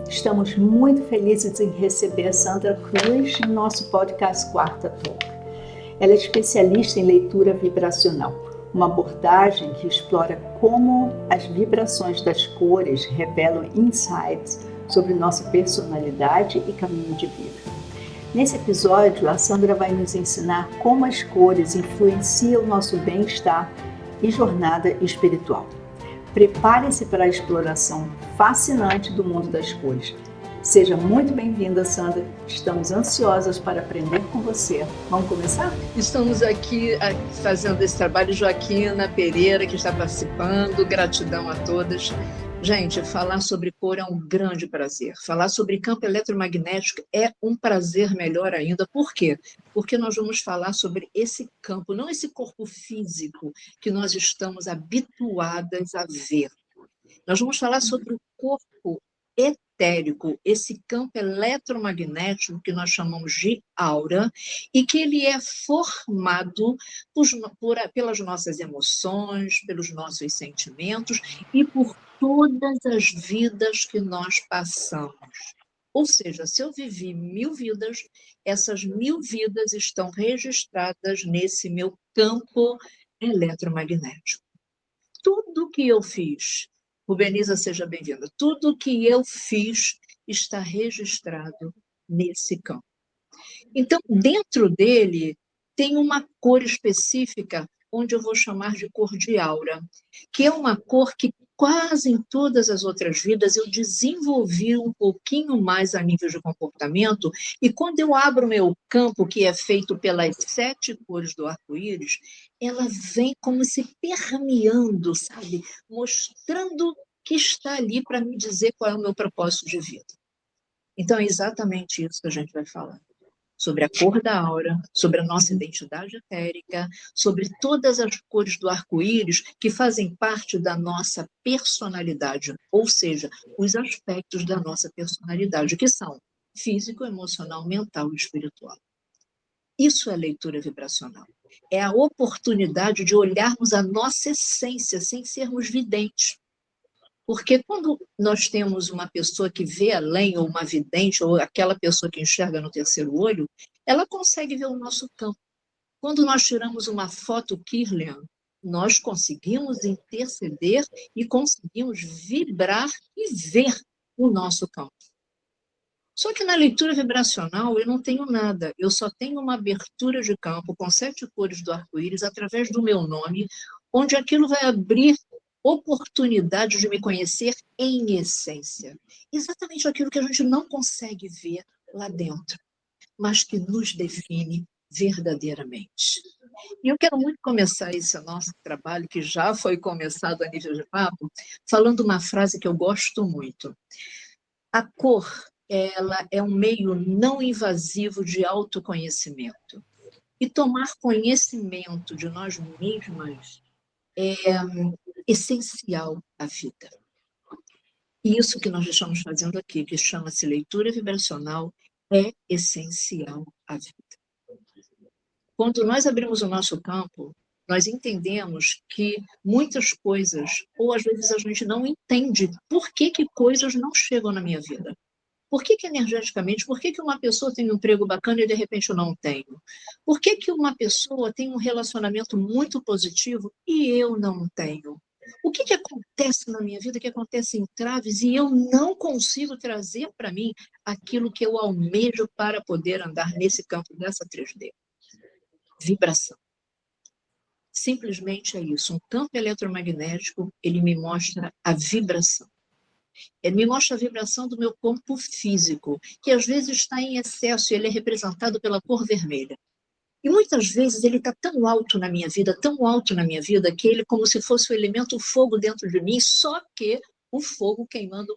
Estamos muito felizes em receber a Sandra Cruz no nosso podcast Quarta Talk. Ela é especialista em leitura vibracional, uma abordagem que explora como as vibrações das cores revelam insights sobre nossa personalidade e caminho de vida. Nesse episódio, a Sandra vai nos ensinar como as cores influenciam o nosso bem-estar e jornada espiritual. Prepare-se para a exploração fascinante do mundo das cores. Seja muito bem-vinda, Sandra. Estamos ansiosas para aprender com você. Vamos começar? Estamos aqui fazendo esse trabalho. Joaquina Pereira, que está participando. Gratidão a todas. Gente, falar sobre cor é um grande prazer. Falar sobre campo eletromagnético é um prazer melhor ainda. Por quê? Porque nós vamos falar sobre esse campo, não esse corpo físico que nós estamos habituadas a ver. Nós vamos falar sobre o corpo etérico, esse campo eletromagnético que nós chamamos de aura, e que ele é formado pelas nossas emoções, pelos nossos sentimentos e por todas as vidas que nós passamos. Ou seja, se eu vivi 1000 vidas, essas 1000 vidas estão registradas nesse meu campo eletromagnético. Tudo que eu fiz, Rubeniza, seja bem-vinda, tudo que eu fiz está registrado nesse campo. Então, dentro dele, tem uma cor específica, onde eu vou chamar de cor de aura, que é uma cor que quase em todas as outras vidas eu desenvolvi um pouquinho mais a nível de comportamento, e quando eu abro meu campo, que é feito pelas 7 cores do arco-íris, ela vem como se permeando, sabe? Mostrando que está ali para me dizer qual é o meu propósito de vida. Então, é exatamente isso que a gente vai falar. Sobre a cor da aura, sobre a nossa identidade etérica, sobre todas as cores do arco-íris que fazem parte da nossa personalidade, ou seja, os aspectos da nossa personalidade, que são físico, emocional, mental e espiritual. Isso é leitura vibracional. É a oportunidade de olharmos a nossa essência sem sermos videntes. Porque quando nós temos uma pessoa que vê além, ou uma vidente, ou aquela pessoa que enxerga no terceiro olho, ela consegue ver o nosso campo. Quando nós tiramos uma foto Kirlian, nós conseguimos interceder e conseguimos vibrar e ver o nosso campo. Só que na leitura vibracional eu não tenho nada, eu só tenho uma abertura de campo com 7 cores do arco-íris através do meu nome, onde aquilo vai abrir oportunidade de me conhecer em essência. Exatamente aquilo que a gente não consegue ver lá dentro, mas que nos define verdadeiramente. E eu quero muito começar esse nosso trabalho, que já foi começado a nível de papo, falando uma frase que eu gosto muito. A cor, ela é um meio não invasivo de autoconhecimento. E tomar conhecimento de nós mesmas é essencial à vida. E isso que nós estamos fazendo aqui, que chama-se leitura vibracional, é essencial à vida. Quando nós abrimos o nosso campo, nós entendemos que muitas coisas, ou às vezes a gente não entende por que coisas não chegam na minha vida. Por que energeticamente, por que uma pessoa tem um emprego bacana e de repente eu não tenho? Por que uma pessoa tem um relacionamento muito positivo e eu não tenho? O que acontece na minha vida, que acontece em traves, e eu não consigo trazer para mim aquilo que eu almejo para poder andar nesse campo dessa 3D? Vibração. Simplesmente é isso. Um campo eletromagnético, ele me mostra a vibração. Ele me mostra a vibração do meu corpo físico, que às vezes está em excesso, e ele é representado pela cor vermelha. E muitas vezes ele está tão alto na minha vida, que ele é como se fosse o elemento fogo dentro de mim, só que o fogo queimando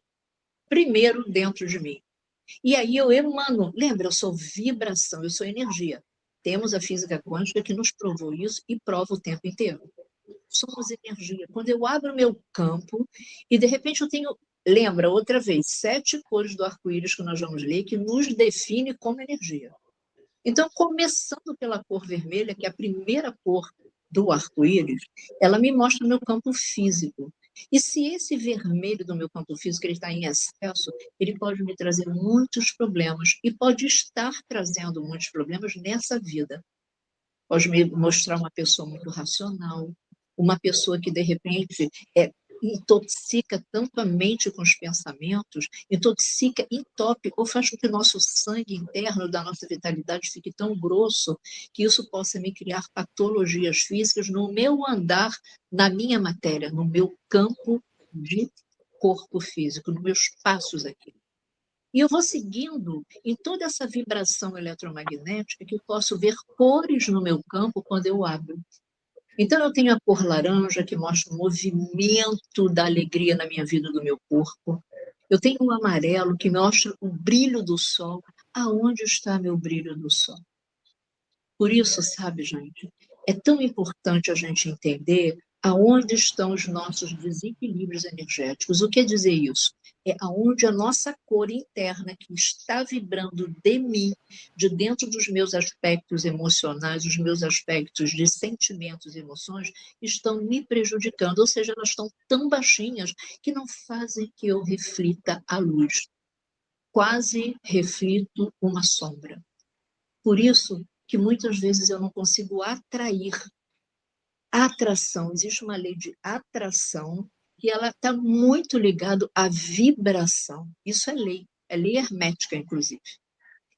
primeiro dentro de mim. E aí eu emano, lembra, eu sou vibração, eu sou energia. Temos a física quântica que nos provou isso e prova o tempo inteiro. Somos energia. Quando eu abro meu campo e de repente eu tenho, lembra, outra vez, 7 cores do arco-íris que nós vamos ler, que nos define como energia. Então, começando pela cor vermelha, que é a primeira cor do arco-íris, ela me mostra o meu campo físico. E se esse vermelho do meu campo físico está em excesso, ele pode me trazer muitos problemas e pode estar trazendo muitos problemas nessa vida. Pode me mostrar uma pessoa muito racional, uma pessoa que, de repente, intoxica tanto a mente com os pensamentos, intoxica, entope, ou faz com que o nosso sangue interno, da nossa vitalidade, fique tão grosso que isso possa me criar patologias físicas no meu andar, na minha matéria, no meu campo de corpo físico, nos meus passos aqui. E eu vou seguindo em toda essa vibração eletromagnética que eu posso ver cores no meu campo quando eu abro. Então, eu tenho a cor laranja, que mostra o movimento da alegria na minha vida, do meu corpo. Eu tenho o amarelo, que mostra o brilho do sol. Aonde está meu brilho do sol? Por isso, sabe, gente, é tão importante a gente entender aonde estão os nossos desequilíbrios energéticos. O que quer dizer isso? É aonde a nossa cor interna, que está vibrando de mim, de dentro dos meus aspectos emocionais, os meus aspectos de sentimentos e emoções, estão me prejudicando, ou seja, elas estão tão baixinhas que não fazem que eu reflita a luz. Quase reflito uma sombra. Por isso que muitas vezes eu não consigo atrair. A atração, existe uma lei de atração que ela está muito ligada à vibração. Isso é lei hermética, inclusive.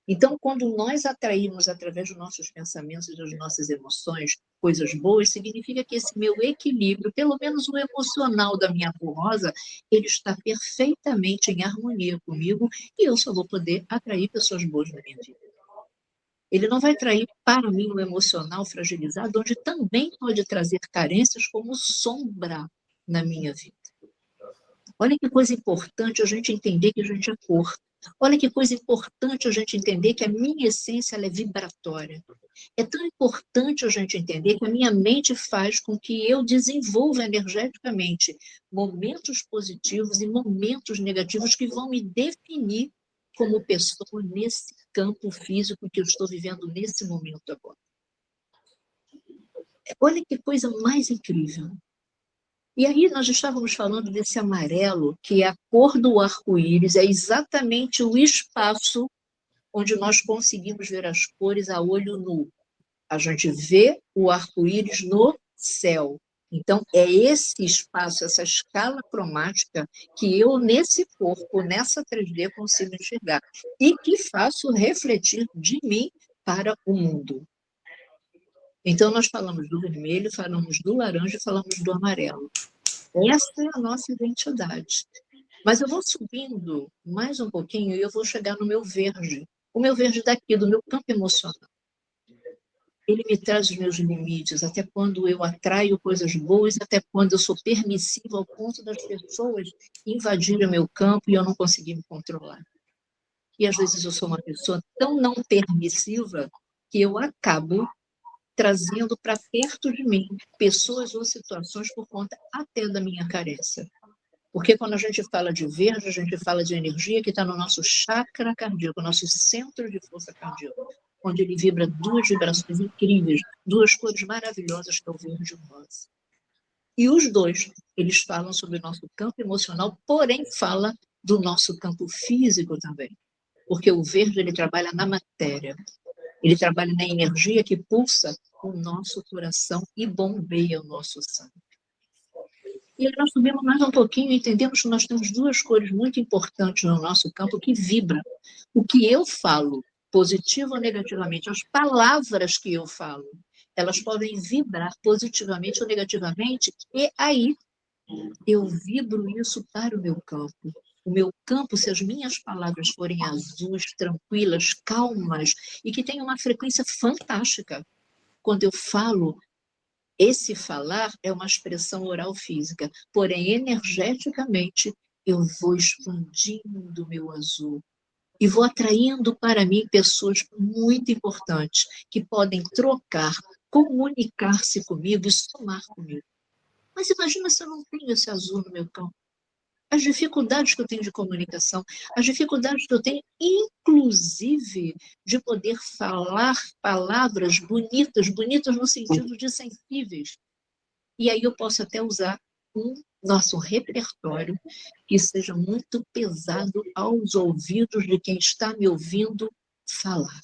Então, quando nós atraímos através dos nossos pensamentos e das nossas emoções coisas boas, significa que esse meu equilíbrio, pelo menos o emocional da minha cor rosa, ele está perfeitamente em harmonia comigo e eu só vou poder atrair pessoas boas na minha vida. Ele não vai trair para mim o emocional fragilizado, onde também pode trazer carências como sombra na minha vida. Olha que coisa importante a gente entender que a gente é cor. Olha que coisa importante a gente entender que a minha essência ela é vibratória. É tão importante a gente entender que a minha mente faz com que eu desenvolva energeticamente momentos positivos e momentos negativos que vão me definir como pessoa nesse campo físico que eu estou vivendo nesse momento agora. Olha que coisa mais incrível. E aí nós estávamos falando desse amarelo, que é a cor do arco-íris, é exatamente o espaço onde nós conseguimos ver as cores a olho nu. A gente vê o arco-íris no céu. Então, é esse espaço, essa escala cromática que eu, nesse corpo, nessa 3D, consigo enxergar. E que faço refletir de mim para o mundo. Então, nós falamos do vermelho, falamos do laranja e falamos do amarelo. Essa é a nossa identidade. Mas eu vou subindo mais um pouquinho e eu vou chegar no meu verde. O meu verde daqui, do meu campo emocional. Ele me traz os meus limites, até quando eu atraio coisas boas, até quando eu sou permissiva ao ponto das pessoas invadirem o meu campo e eu não conseguir me controlar. E às vezes eu sou uma pessoa tão não permissiva que eu acabo trazendo para perto de mim pessoas ou situações por conta até da minha carência. Porque quando a gente fala de verde, a gente fala de energia que está no nosso chakra cardíaco, nosso centro de força cardíaca, onde ele vibra duas vibrações incríveis, duas cores maravilhosas, que é o verde e o rosa. E os dois, eles falam sobre o nosso campo emocional, porém fala do nosso campo físico também. Porque o verde, ele trabalha na matéria, ele trabalha na energia que pulsa o nosso coração e bombeia o nosso sangue. E aí nós subimos mais um pouquinho e entendemos que nós temos duas cores muito importantes no nosso campo que vibram. O que eu falo, positivo ou negativamente, as palavras que eu falo, elas podem vibrar positivamente ou negativamente, e aí eu vibro isso para o meu campo. O meu campo, se as minhas palavras forem azuis, tranquilas, calmas, e que tenham uma frequência fantástica. Quando eu falo, esse falar é uma expressão oral física, porém, energeticamente, eu vou expandindo o meu azul e vou atraindo para mim pessoas muito importantes que podem trocar, comunicar-se comigo e somar comigo. Mas imagina se eu não tenho esse azul no meu campo. As dificuldades que eu tenho de comunicação, as dificuldades que eu tenho, inclusive, de poder falar palavras bonitas, bonitas no sentido de sensíveis. E aí eu posso até usar um repertório que seja muito pesado aos ouvidos de quem está me ouvindo falar.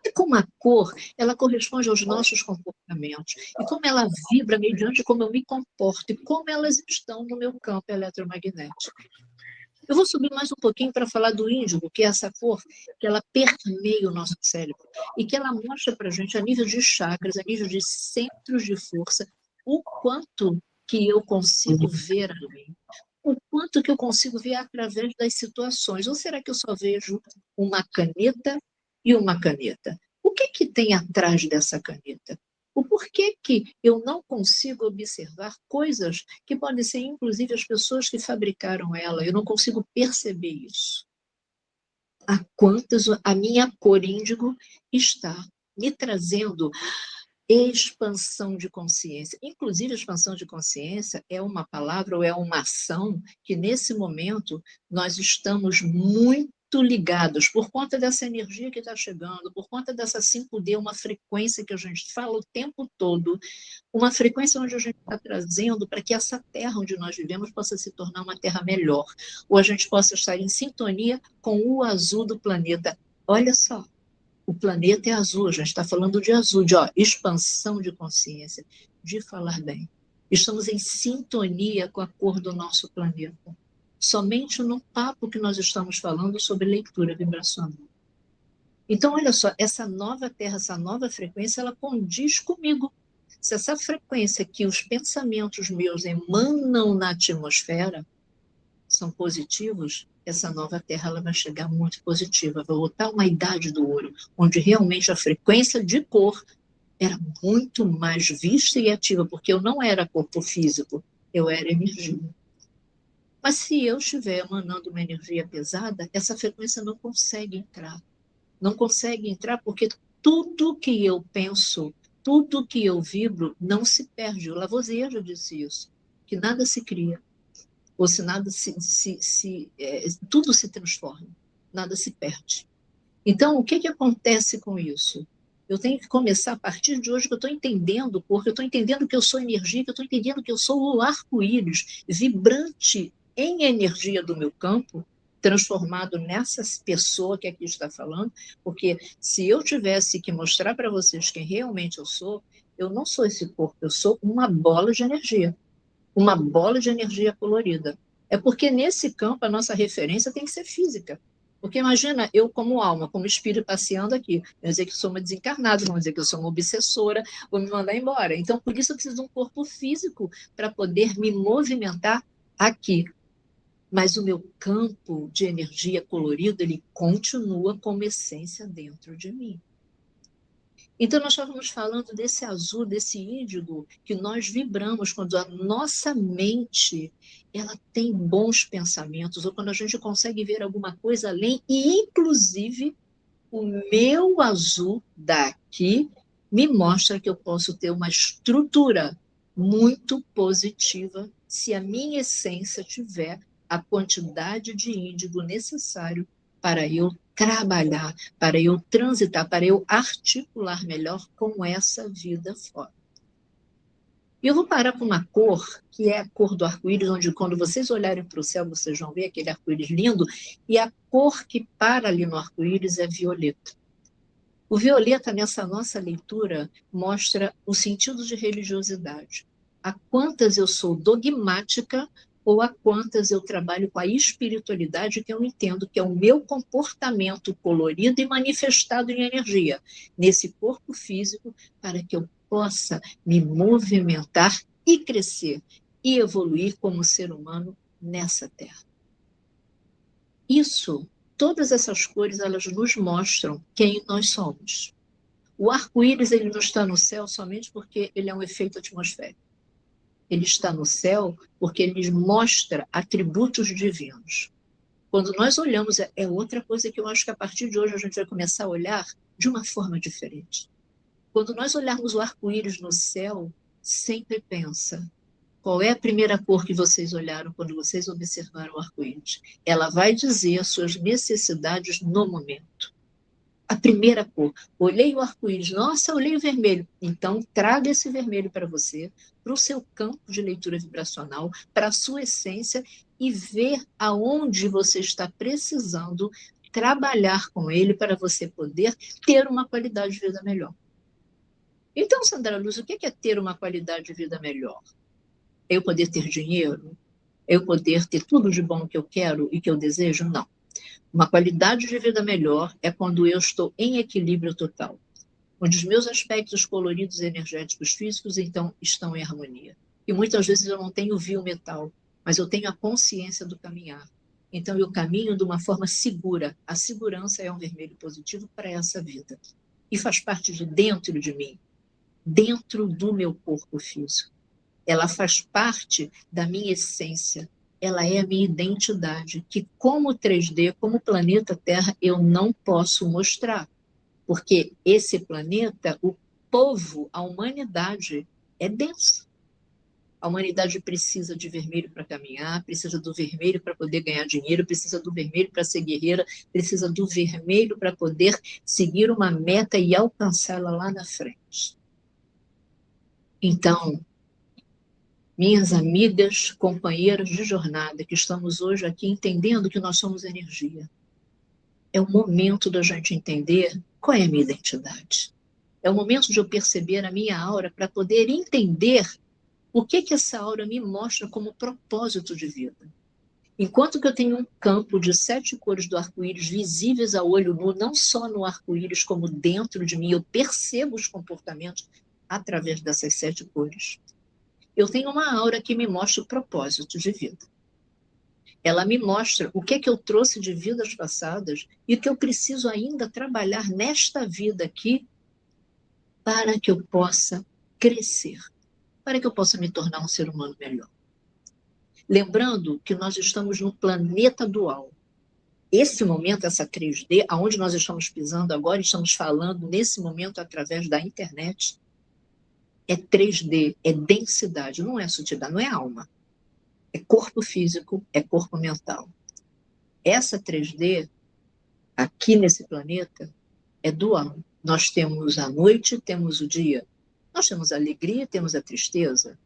E como a cor, ela corresponde aos nossos comportamentos. E como ela vibra mediante como eu me comporto e como elas estão no meu campo eletromagnético. Eu vou subir mais um pouquinho para falar do índigo, que é essa cor que ela permeia o nosso cérebro e que ela mostra para a gente, a nível de chakras, a nível de centros de força, o quanto que eu consigo ver além, o quanto que eu consigo ver através das situações. Ou será que eu só vejo uma caneta e uma caneta? O que que tem atrás dessa caneta? O porquê que eu não consigo observar coisas que podem ser, inclusive, as pessoas que fabricaram ela? Eu não consigo perceber isso. A quantas a minha cor índigo está me trazendo expansão de consciência. Inclusive, expansão de consciência é uma palavra ou é uma ação que, nesse momento, nós estamos muito ligados por conta dessa energia que está chegando, por conta dessa 5D, uma frequência que a gente fala o tempo todo, uma frequência onde a gente está trazendo para que essa terra onde nós vivemos possa se tornar uma terra melhor, ou a gente possa estar em sintonia com o azul do planeta. Olha só, o planeta é azul, a gente está falando de azul, de expansão de consciência, de falar bem. Estamos em sintonia com a cor do nosso planeta. Somente no papo que nós estamos falando sobre leitura vibracional. Então, olha só, essa nova terra, essa nova frequência, ela condiz comigo. Se essa frequência que os pensamentos meus emanam na atmosfera são positivos, essa nova terra ela vai chegar muito positiva, vai voltar uma idade do ouro, onde realmente a frequência de cor era muito mais vista e ativa, porque eu não era corpo físico, eu era energia. Mas se eu estiver emanando uma energia pesada, essa frequência não consegue entrar. Não consegue entrar porque tudo que eu penso, tudo que eu vibro, não se perde. O Lavoisier já disse isso, que nada se cria, ou se nada tudo se transforma, nada se perde. Então, o que acontece com isso? Eu tenho que começar a partir de hoje que eu estou entendendo, porque eu estou entendendo que eu sou energia, que eu estou entendendo que eu sou o arco-íris vibrante em energia do meu campo, transformado nessa pessoa que aqui está falando, porque se eu tivesse que mostrar para vocês quem realmente eu sou, eu não sou esse corpo, eu sou uma bola de energia colorida. É porque nesse campo a nossa referência tem que ser física. Porque imagina eu como alma, como espírito passeando aqui, vou dizer que sou uma desencarnada, vou dizer que eu sou uma obsessora, vou me mandar embora. Então, por isso eu preciso de um corpo físico para poder me movimentar aqui. Mas o meu campo de energia colorida, ele continua como essência dentro de mim. Então, nós estávamos falando desse azul, desse índigo, que nós vibramos quando a nossa mente ela tem bons pensamentos, ou quando a gente consegue ver alguma coisa além, e inclusive o meu azul daqui me mostra que eu posso ter uma estrutura muito positiva se a minha essência tiver a quantidade de índigo necessário para eu trabalhar, para eu transitar, para eu articular melhor com essa vida fora. E eu vou parar com uma cor, que é a cor do arco-íris, onde quando vocês olharem para o céu, vocês vão ver aquele arco-íris lindo, e a cor que para ali no arco-íris é violeta. O violeta, nessa nossa leitura, mostra o sentido de religiosidade. A quantas eu sou dogmática ou a quantas eu trabalho com a espiritualidade que eu entendo que é o meu comportamento colorido e manifestado em energia, nesse corpo físico, para que eu possa me movimentar e crescer e evoluir como ser humano nessa terra. Isso, todas essas cores, elas nos mostram quem nós somos. O arco-íris ele não está no céu somente porque ele é um efeito atmosférico. Ele está no céu porque ele mostra atributos divinos. Quando nós olhamos, é outra coisa que eu acho que a partir de hoje a gente vai começar a olhar de uma forma diferente. Quando nós olharmos o arco-íris no céu, sempre pensa, qual é a primeira cor que vocês olharam quando vocês observaram o arco-íris? Ela vai dizer as suas necessidades no momento. a primeira cor. Olhei o arco-íris, nossa, olhei o vermelho. Então, traga esse vermelho para você, para o seu campo de leitura vibracional, para a sua essência e ver aonde você está precisando trabalhar com ele para você poder ter uma qualidade de vida melhor. Então, Sandra Luz, o que é ter uma qualidade de vida melhor? É eu poder ter dinheiro? É eu poder ter tudo de bom que eu quero e que eu desejo? Não. Uma qualidade de vida melhor é quando eu estou em equilíbrio total, onde os meus aspectos coloridos e energéticos físicos, então, estão em harmonia. E muitas vezes eu não tenho vio metal, mas eu tenho a consciência do caminhar. Então, eu caminho de uma forma segura. A segurança é um vermelho positivo para essa vida. E faz parte de dentro de mim, dentro do meu corpo físico. Ela faz parte da minha essência. Ela é a minha identidade, que como 3D, como planeta Terra, eu não posso mostrar. Porque esse planeta, o povo, a humanidade, é densa. A humanidade precisa de vermelho para caminhar, precisa do vermelho para poder ganhar dinheiro, precisa do vermelho para ser guerreira, precisa do vermelho para poder seguir uma meta e alcançá-la lá na frente. Então, minhas amigas, companheiras de jornada, que estamos hoje aqui entendendo que nós somos energia, é o momento da gente entender qual é a minha identidade. É o momento de eu perceber a minha aura para poder entender o que essa aura me mostra como propósito de vida. Enquanto que eu tenho um campo de 7 cores do arco-íris visíveis a olho nu, não só no arco-íris, como dentro de mim, eu percebo os comportamentos através dessas 7 cores. Eu tenho uma aura que me mostra o propósito de vida. Ela me mostra o que eu trouxe de vidas passadas e o que eu preciso ainda trabalhar nesta vida aqui para que eu possa crescer, para que eu possa me tornar um ser humano melhor. Lembrando que nós estamos num planeta dual. Esse momento, essa 3D, aonde nós estamos pisando agora, estamos falando nesse momento através da internet, é 3D, é densidade, não é sutilidade, não é alma. É corpo físico, é corpo mental. Essa 3D, aqui nesse planeta, é dual. Nós temos a noite, temos o dia. Nós temos a alegria, temos a tristeza.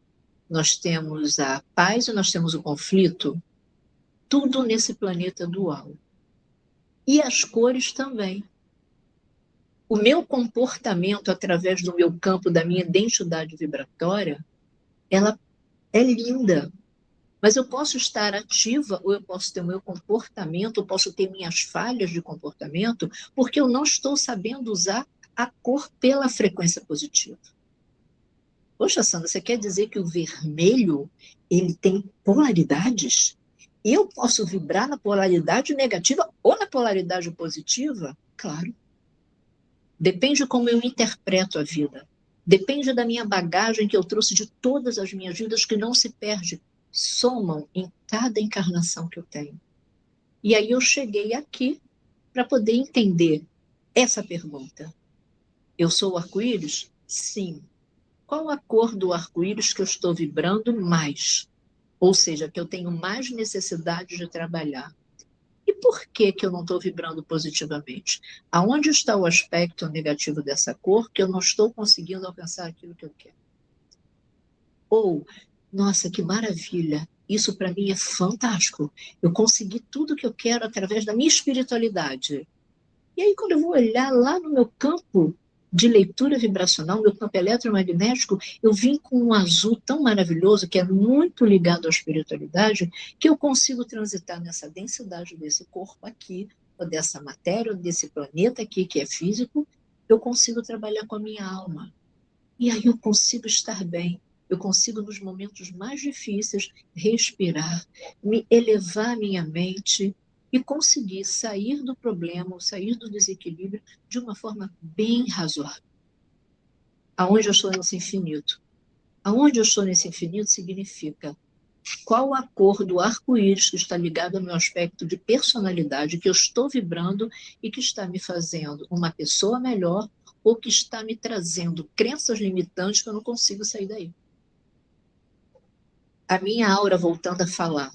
Nós temos a paz e nós temos o conflito. Tudo nesse planeta dual. E as cores também. O meu comportamento através do meu campo, da minha identidade vibratória, ela é linda. Mas eu posso estar ativa ou eu posso ter o meu comportamento, eu posso ter minhas falhas de comportamento, porque eu não estou sabendo usar a cor pela frequência positiva. Poxa, Sandra, você quer dizer que o vermelho ele tem polaridades? Eu posso vibrar na polaridade negativa ou na polaridade positiva? Claro. Depende de como eu interpreto a vida. Depende da minha bagagem que eu trouxe de todas as minhas vidas que não se perde, somam em cada encarnação que eu tenho. E aí eu cheguei aqui para poder entender essa pergunta. Eu sou o arco-íris? Sim. Qual a cor do arco-íris que eu estou vibrando mais? Ou seja, que eu tenho mais necessidade de trabalhar. E por que eu não estou vibrando positivamente? Aonde está o aspecto negativo dessa cor que eu não estou conseguindo alcançar aquilo que eu quero? Ou, nossa, que maravilha, isso para mim é fantástico. Eu consegui tudo que eu quero através da minha espiritualidade. E aí, quando eu vou olhar lá no meu campo de leitura vibracional, meu campo eletromagnético, eu vim com um azul tão maravilhoso, que é muito ligado à espiritualidade, que eu consigo transitar nessa densidade desse corpo aqui, ou dessa matéria, ou desse planeta aqui, que é físico, eu consigo trabalhar com a minha alma. E aí eu consigo estar bem. Eu consigo, nos momentos mais difíceis, respirar, me elevar minha mente e conseguir sair do problema, ou sair do desequilíbrio de uma forma bem razoável. Aonde eu estou nesse infinito? Aonde eu estou nesse infinito significa qual a cor do arco-íris que está ligado ao meu aspecto de personalidade que eu estou vibrando e que está me fazendo uma pessoa melhor ou que está me trazendo crenças limitantes que eu não consigo sair daí. A minha aura, voltando a falar,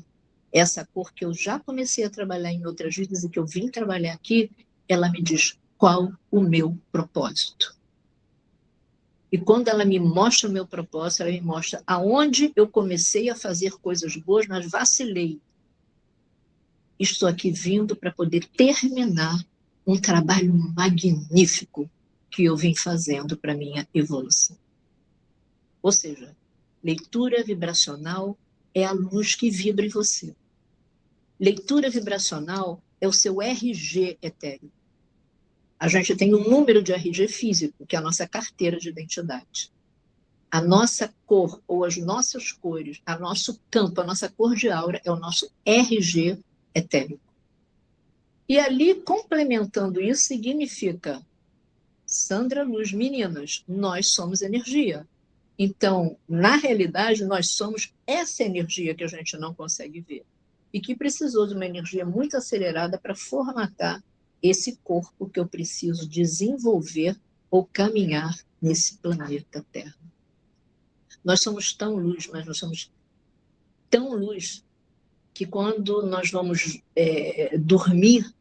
essa cor que eu já comecei a trabalhar em outras vidas e que eu vim trabalhar aqui, ela me diz qual o meu propósito. E quando ela me mostra o meu propósito, ela me mostra aonde eu comecei a fazer coisas boas, mas vacilei. Estou aqui vindo para poder terminar um trabalho magnífico que eu vim fazendo para minha evolução. Ou seja, leitura vibracional é a luz que vibra em você. Leitura vibracional é o seu RG etéreo. A gente tem um número de RG físico, que é a nossa carteira de identidade. A nossa cor, ou as nossas cores, o nosso campo, a nossa cor de aura é o nosso RG etérico. E ali, complementando isso, significa, Sandra Luz, meninas, nós somos energia. Então, na realidade, nós somos essa energia que a gente não consegue ver. E que precisou de uma energia muito acelerada para formatar esse corpo que eu preciso desenvolver ou caminhar nesse planeta Terra. Nós somos tão luz, mas nós somos tão luz que quando nós vamos dormir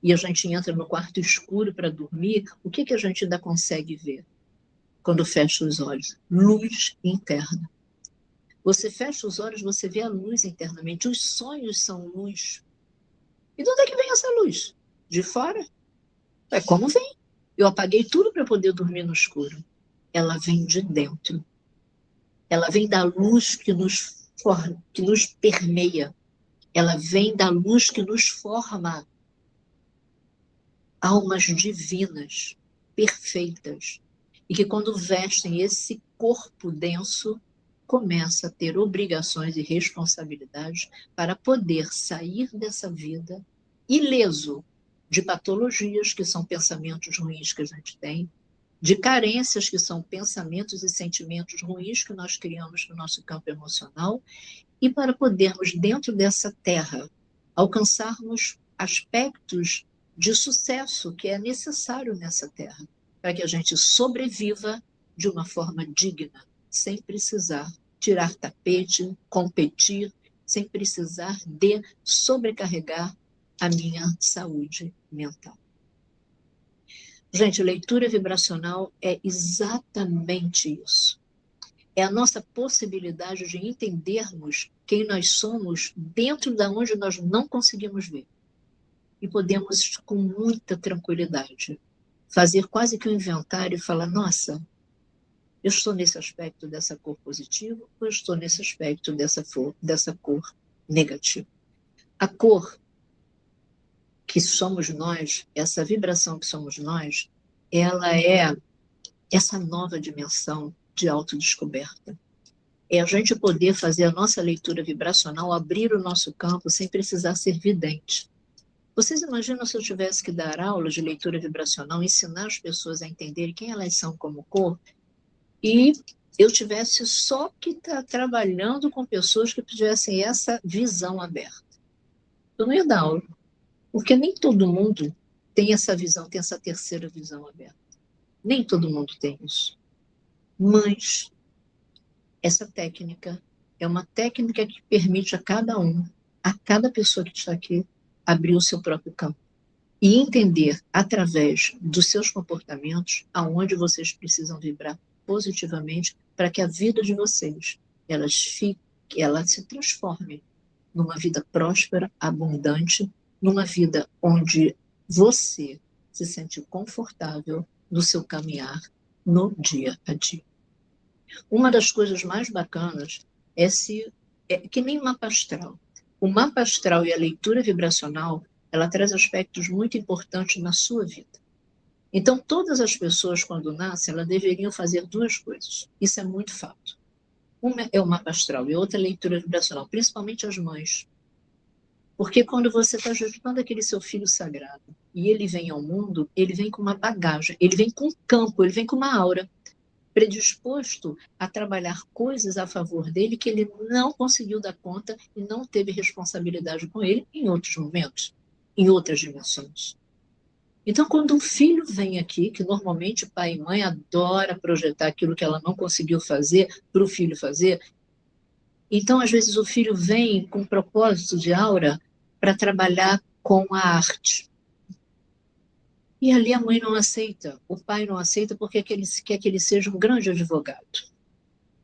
e a gente entra no quarto escuro para dormir, o que a gente ainda consegue ver quando fecha os olhos? Luz interna. Você fecha os olhos, você vê a luz internamente. Os sonhos são luz. E de onde é que vem essa luz? De fora? É como vem. Eu apaguei tudo para poder dormir no escuro. Ela vem de dentro. Ela vem da luz que nos permeia. Ela vem da luz que nos forma. Almas divinas, perfeitas, e que quando vestem esse corpo denso, começa a ter obrigações e responsabilidades para poder sair dessa vida ileso de patologias, que são pensamentos ruins que a gente tem, de carências, que são pensamentos e sentimentos ruins que nós criamos no nosso campo emocional, e para podermos, dentro dessa terra, alcançarmos aspectos de sucesso que é necessário nessa terra, para que a gente sobreviva de uma forma digna, sem precisar tirar tapete, competir, sem precisar de sobrecarregar a minha saúde mental. Gente, leitura vibracional é exatamente isso. É a nossa possibilidade de entendermos quem nós somos dentro de onde nós não conseguimos ver. E podemos, com muita tranquilidade, fazer quase que um inventário e falar, nossa, eu estou nesse aspecto dessa cor positiva ou eu estou nesse aspecto dessa cor negativa. A cor que somos nós, essa vibração que somos nós, ela é essa nova dimensão de autodescoberta. É a gente poder fazer a nossa leitura vibracional, abrir o nosso campo sem precisar ser vidente. Vocês imaginam se eu tivesse que dar aula de leitura vibracional, ensinar as pessoas a entenderem quem elas são como cor, e eu tivesse só que estar trabalhando com pessoas que tivessem essa visão aberta? Eu não ia dar aula, porque nem todo mundo tem essa visão, tem essa terceira visão aberta. Nem todo mundo tem isso. Mas essa técnica é uma técnica que permite a cada pessoa que está aqui, abrir o seu próprio campo e entender, através dos seus comportamentos, aonde vocês precisam vibrar positivamente para que a vida de vocês ela se transforme numa vida próspera, abundante, numa vida onde você se sente confortável no seu caminhar no dia a dia. Uma das coisas mais bacanas é que nem mapa astral. O mapa astral e a leitura vibracional, ela traz aspectos muito importantes na sua vida. Então, todas as pessoas, quando nascem, elas deveriam fazer duas coisas. Isso é muito fato. Uma é o mapa astral e outra é a leitura vibracional, principalmente as mães. Porque quando você está gestando aquele seu filho sagrado e ele vem ao mundo, ele vem com uma bagagem, ele vem com um campo, ele vem com uma aura, predisposto a trabalhar coisas a favor dele que ele não conseguiu dar conta e não teve responsabilidade com ele em outros momentos, em outras dimensões. Então, quando um filho vem aqui, que normalmente pai e mãe adora projetar aquilo que ela não conseguiu fazer para o filho fazer, então, às vezes, o filho vem com propósito de aura para trabalhar com a arte. E ali a mãe não aceita, o pai não aceita porque quer que ele seja um grande advogado.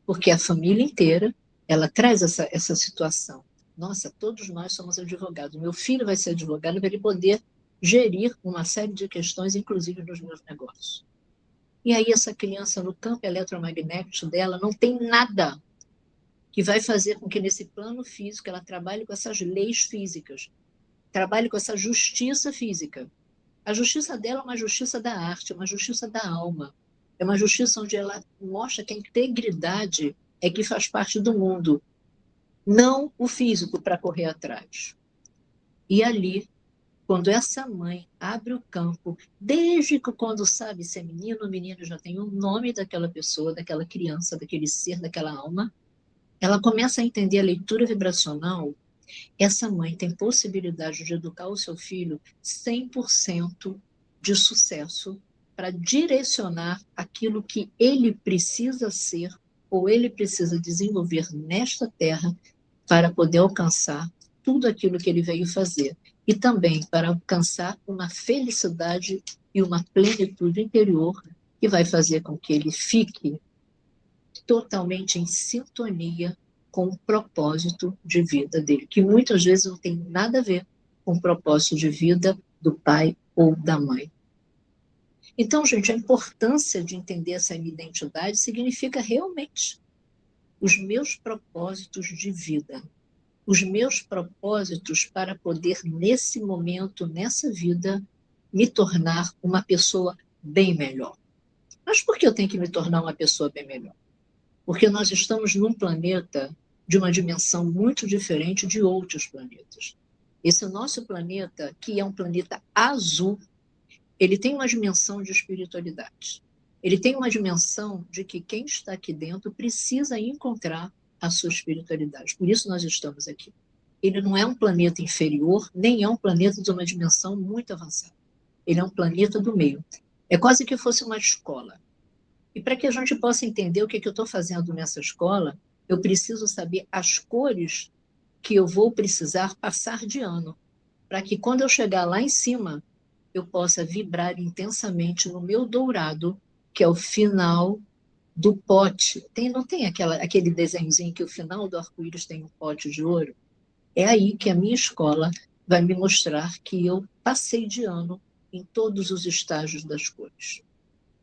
Porque a família inteira, ela traz essa situação. Nossa, todos nós somos advogados. Meu filho vai ser advogado para ele poder gerir uma série de questões, inclusive nos meus negócios. E aí essa criança, no campo eletromagnético dela, não tem nada que vai fazer com que nesse plano físico ela trabalhe com essas leis físicas, trabalhe com essa justiça física. A justiça dela é uma justiça da arte, é uma justiça da alma. É uma justiça onde ela mostra que a integridade é que faz parte do mundo, não o físico para correr atrás. E ali, quando essa mãe abre o campo, desde que quando sabe se é menino ou menino já tem o nome daquela pessoa, daquela criança, daquele ser, daquela alma, ela começa a entender a leitura vibracional. Essa mãe tem possibilidade de educar o seu filho 100% de sucesso para direcionar aquilo que ele precisa ser ou ele precisa desenvolver nesta terra para poder alcançar tudo aquilo que ele veio fazer. E também para alcançar uma felicidade e uma plenitude interior que vai fazer com que ele fique totalmente em sintonia com o propósito de vida dele, que muitas vezes não tem nada a ver com o propósito de vida do pai ou da mãe. Então, gente, a importância de entender essa minha identidade significa realmente os meus propósitos de vida, os meus propósitos para poder, nesse momento, nessa vida, me tornar uma pessoa bem melhor. Mas por que eu tenho que me tornar uma pessoa bem melhor? Porque nós estamos num planeta de uma dimensão muito diferente de outros planetas. Esse nosso planeta, que é um planeta azul, ele tem uma dimensão de espiritualidade. Ele tem uma dimensão de que quem está aqui dentro precisa encontrar a sua espiritualidade. Por isso nós estamos aqui. Ele não é um planeta inferior, nem é um planeta de uma dimensão muito avançada. Ele é um planeta do meio. É quase que fosse uma escola. E para que a gente possa entender o que eu estou fazendo nessa escola, eu preciso saber as cores que eu vou precisar passar de ano, para que quando eu chegar lá em cima, eu possa vibrar intensamente no meu dourado, que é o final do pote. Não tem aquele desenhozinho que o final do arco-íris tem um pote de ouro? É aí que a minha escola vai me mostrar que eu passei de ano em todos os estágios das cores.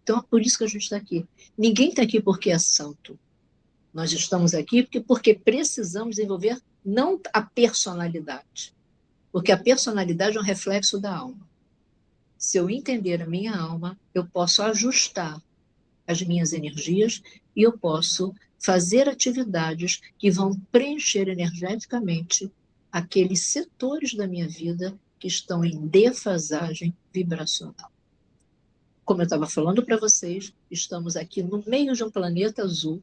Então, é por isso que a gente está aqui. Ninguém está aqui porque é santo. Nós estamos aqui porque precisamos desenvolver não a personalidade, porque a personalidade é um reflexo da alma. Se eu entender a minha alma, eu posso ajustar as minhas energias e eu posso fazer atividades que vão preencher energeticamente aqueles setores da minha vida que estão em defasagem vibracional. Como eu estava falando para vocês, estamos aqui no meio de um planeta azul,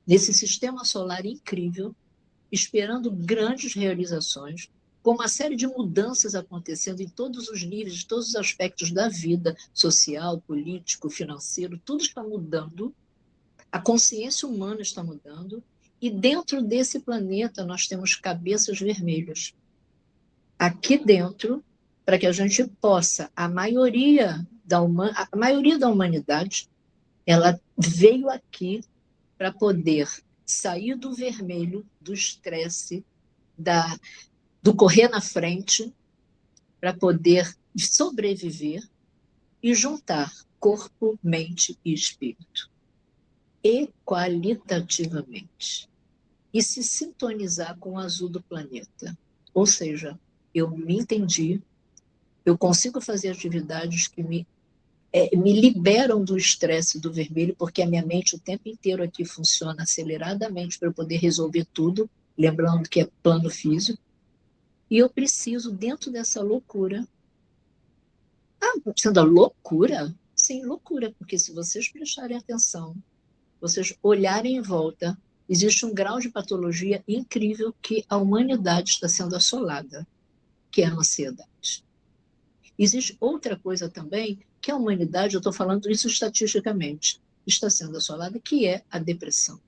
nesse sistema solar incrível, esperando grandes realizações, com uma série de mudanças acontecendo em todos os níveis, de todos os aspectos da vida, social, político, financeiro, tudo está mudando, a consciência humana está mudando, e dentro desse planeta nós temos cabeças vermelhas. Aqui dentro, para que a gente possa, a maioria da humanidade, ela veio aqui para poder sair do vermelho, do estresse, do correr na frente, para poder sobreviver e juntar corpo, mente e espírito, equalitativamente, e se sintonizar com o azul do planeta. Ou seja, eu me entendi, eu consigo fazer atividades que me liberam do estresse do vermelho, porque a minha mente o tempo inteiro aqui funciona aceleradamente para eu poder resolver tudo, lembrando que é plano físico, e eu preciso, dentro dessa loucura... sendo a loucura? Sim, loucura, porque se vocês prestarem atenção, vocês olharem em volta, existe um grau de patologia incrível que a humanidade está sendo assolada, que é a ansiedade. Existe outra coisa também, que a humanidade, eu estou falando isso estatisticamente, está sendo assolada, que é a depressão.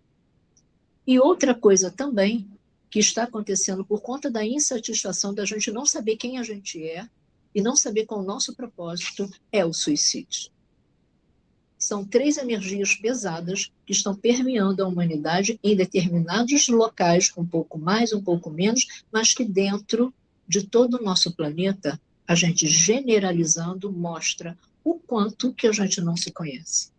E outra coisa também, que está acontecendo por conta da insatisfação da gente não saber quem a gente é, e não saber qual o nosso propósito é o suicídio. São 3 energias pesadas que estão permeando a humanidade em determinados locais, um pouco mais, um pouco menos, mas que dentro de todo o nosso planeta, a gente generalizando mostra o quanto que a gente não se conhece.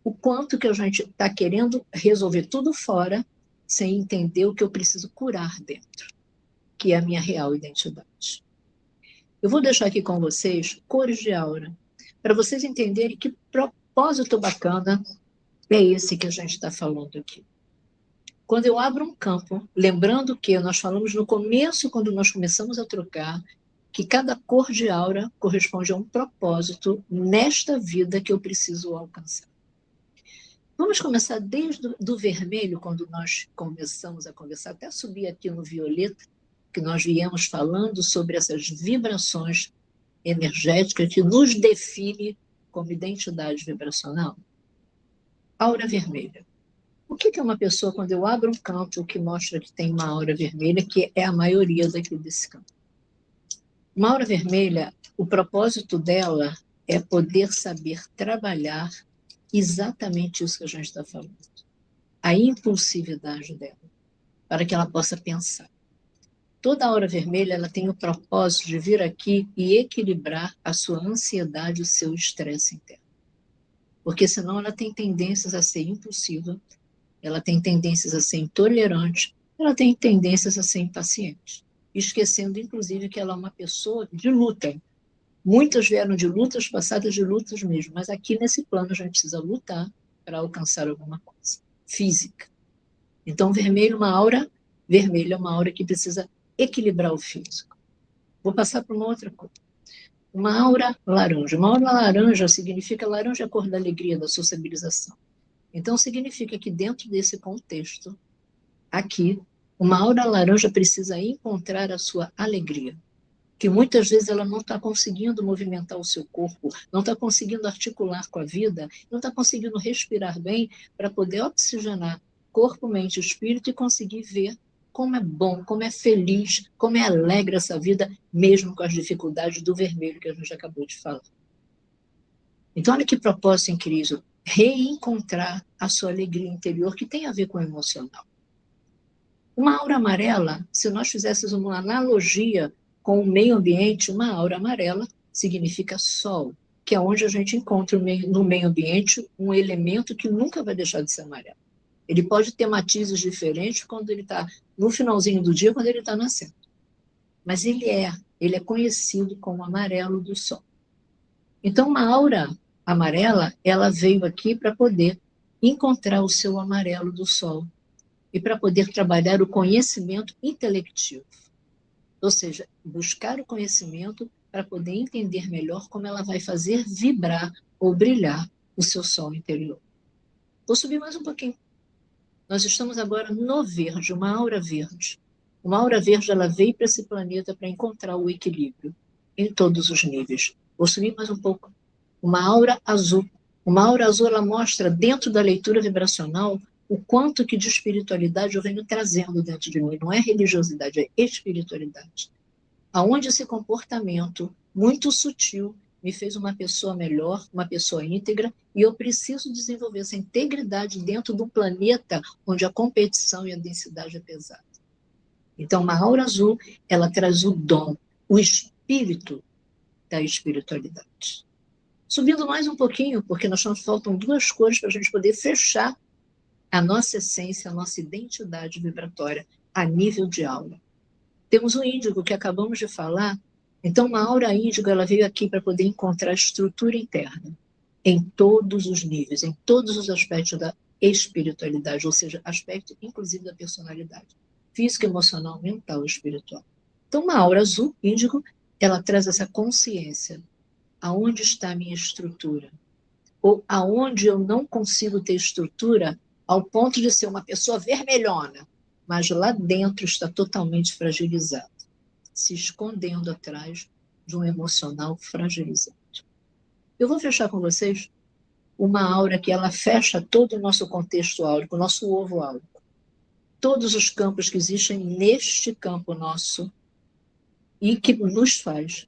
O quanto que a gente está querendo resolver tudo fora, sem entender o que eu preciso curar dentro, que é a minha real identidade. Eu vou deixar aqui com vocês cores de aura, para vocês entenderem que propósito bacana é esse que a gente está falando aqui. Quando eu abro um campo, lembrando que nós falamos no começo, quando nós começamos a trocar, que cada cor de aura corresponde a um propósito nesta vida que eu preciso alcançar. Vamos começar desde do vermelho, quando nós começamos a conversar, até subir aqui no violeta, que nós viemos falando sobre essas vibrações energéticas que nos define como identidade vibracional. Aura vermelha. O que é uma pessoa, quando eu abro um campo que mostra que tem uma aura vermelha, que é a maioria daqui desse campo? Uma aura vermelha, o propósito dela é poder saber trabalhar exatamente isso que a gente está falando. A impulsividade dela, para que ela possa pensar. Toda aura vermelha ela tem o propósito de vir aqui e equilibrar a sua ansiedade, o seu estresse interno. Porque senão ela tem tendências a ser impulsiva, ela tem tendências a ser intolerante, ela tem tendências a ser impaciente. Esquecendo, inclusive, que ela é uma pessoa de luta. Muitas vieram de lutas passadas, de lutas mesmo, mas aqui nesse plano a gente precisa lutar para alcançar alguma coisa física. Então, vermelho, uma aura vermelha é uma aura que precisa equilibrar o físico. Vou passar para uma outra cor. Uma aura laranja. Uma aura laranja significa laranja é a cor da alegria, da sociabilização. Então, significa que dentro desse contexto, aqui, uma aura laranja precisa encontrar a sua alegria. Que muitas vezes ela não está conseguindo movimentar o seu corpo, não está conseguindo articular com a vida, não está conseguindo respirar bem para poder oxigenar corpo, mente e espírito e conseguir ver como é bom, como é feliz, como é alegre essa vida, mesmo com as dificuldades do vermelho que a gente acabou de falar. Então, olha que propósito incrível, reencontrar a sua alegria interior, que tem a ver com o emocional. Uma aura amarela, se nós fizéssemos uma analogia com o meio ambiente, uma aura amarela significa sol, que é onde a gente encontra no meio ambiente um elemento que nunca vai deixar de ser amarelo. Ele pode ter matizes diferentes quando ele está no finalzinho do dia, quando ele está nascendo. Mas ele é conhecido como amarelo do sol. Então, uma aura amarela, ela veio aqui para poder encontrar o seu amarelo do sol e para poder trabalhar o conhecimento intelectivo. Ou seja, buscar o conhecimento para poder entender melhor como ela vai fazer vibrar ou brilhar o seu sol interior. Vou subir mais um pouquinho. Nós estamos agora no verde, uma aura verde. Uma aura verde, ela veio para esse planeta para encontrar o equilíbrio em todos os níveis. Vou subir mais um pouco. Uma aura azul. Uma aura azul, ela mostra dentro da leitura vibracional o quanto que de espiritualidade eu venho trazendo dentro de mim. Não é religiosidade, é espiritualidade. Aonde esse comportamento muito sutil me fez uma pessoa melhor, uma pessoa íntegra, e eu preciso desenvolver essa integridade dentro do planeta onde a competição e a densidade é pesada. Então, uma aura azul, ela traz o dom, o espírito da espiritualidade. Subindo mais um pouquinho, porque nós faltam 2 cores para a gente poder fechar a nossa essência, a nossa identidade vibratória a nível de aura. Temos o índigo, que acabamos de falar. Então, uma aura índigo, ela veio aqui para poder encontrar estrutura interna, em todos os níveis, em todos os aspectos da espiritualidade, ou seja, aspecto inclusive da personalidade, física, emocional, mental e espiritual. Então, uma aura azul, índigo, ela traz essa consciência. Aonde está a minha estrutura? Ou aonde eu não consigo ter estrutura ao ponto de ser uma pessoa vermelhona, mas lá dentro está totalmente fragilizado, se escondendo atrás de um emocional fragilizado. Eu vou fechar com vocês uma aura que ela fecha todo o nosso contexto áurico, o nosso ovo áurico. Todos os campos que existem neste campo nosso e que nos faz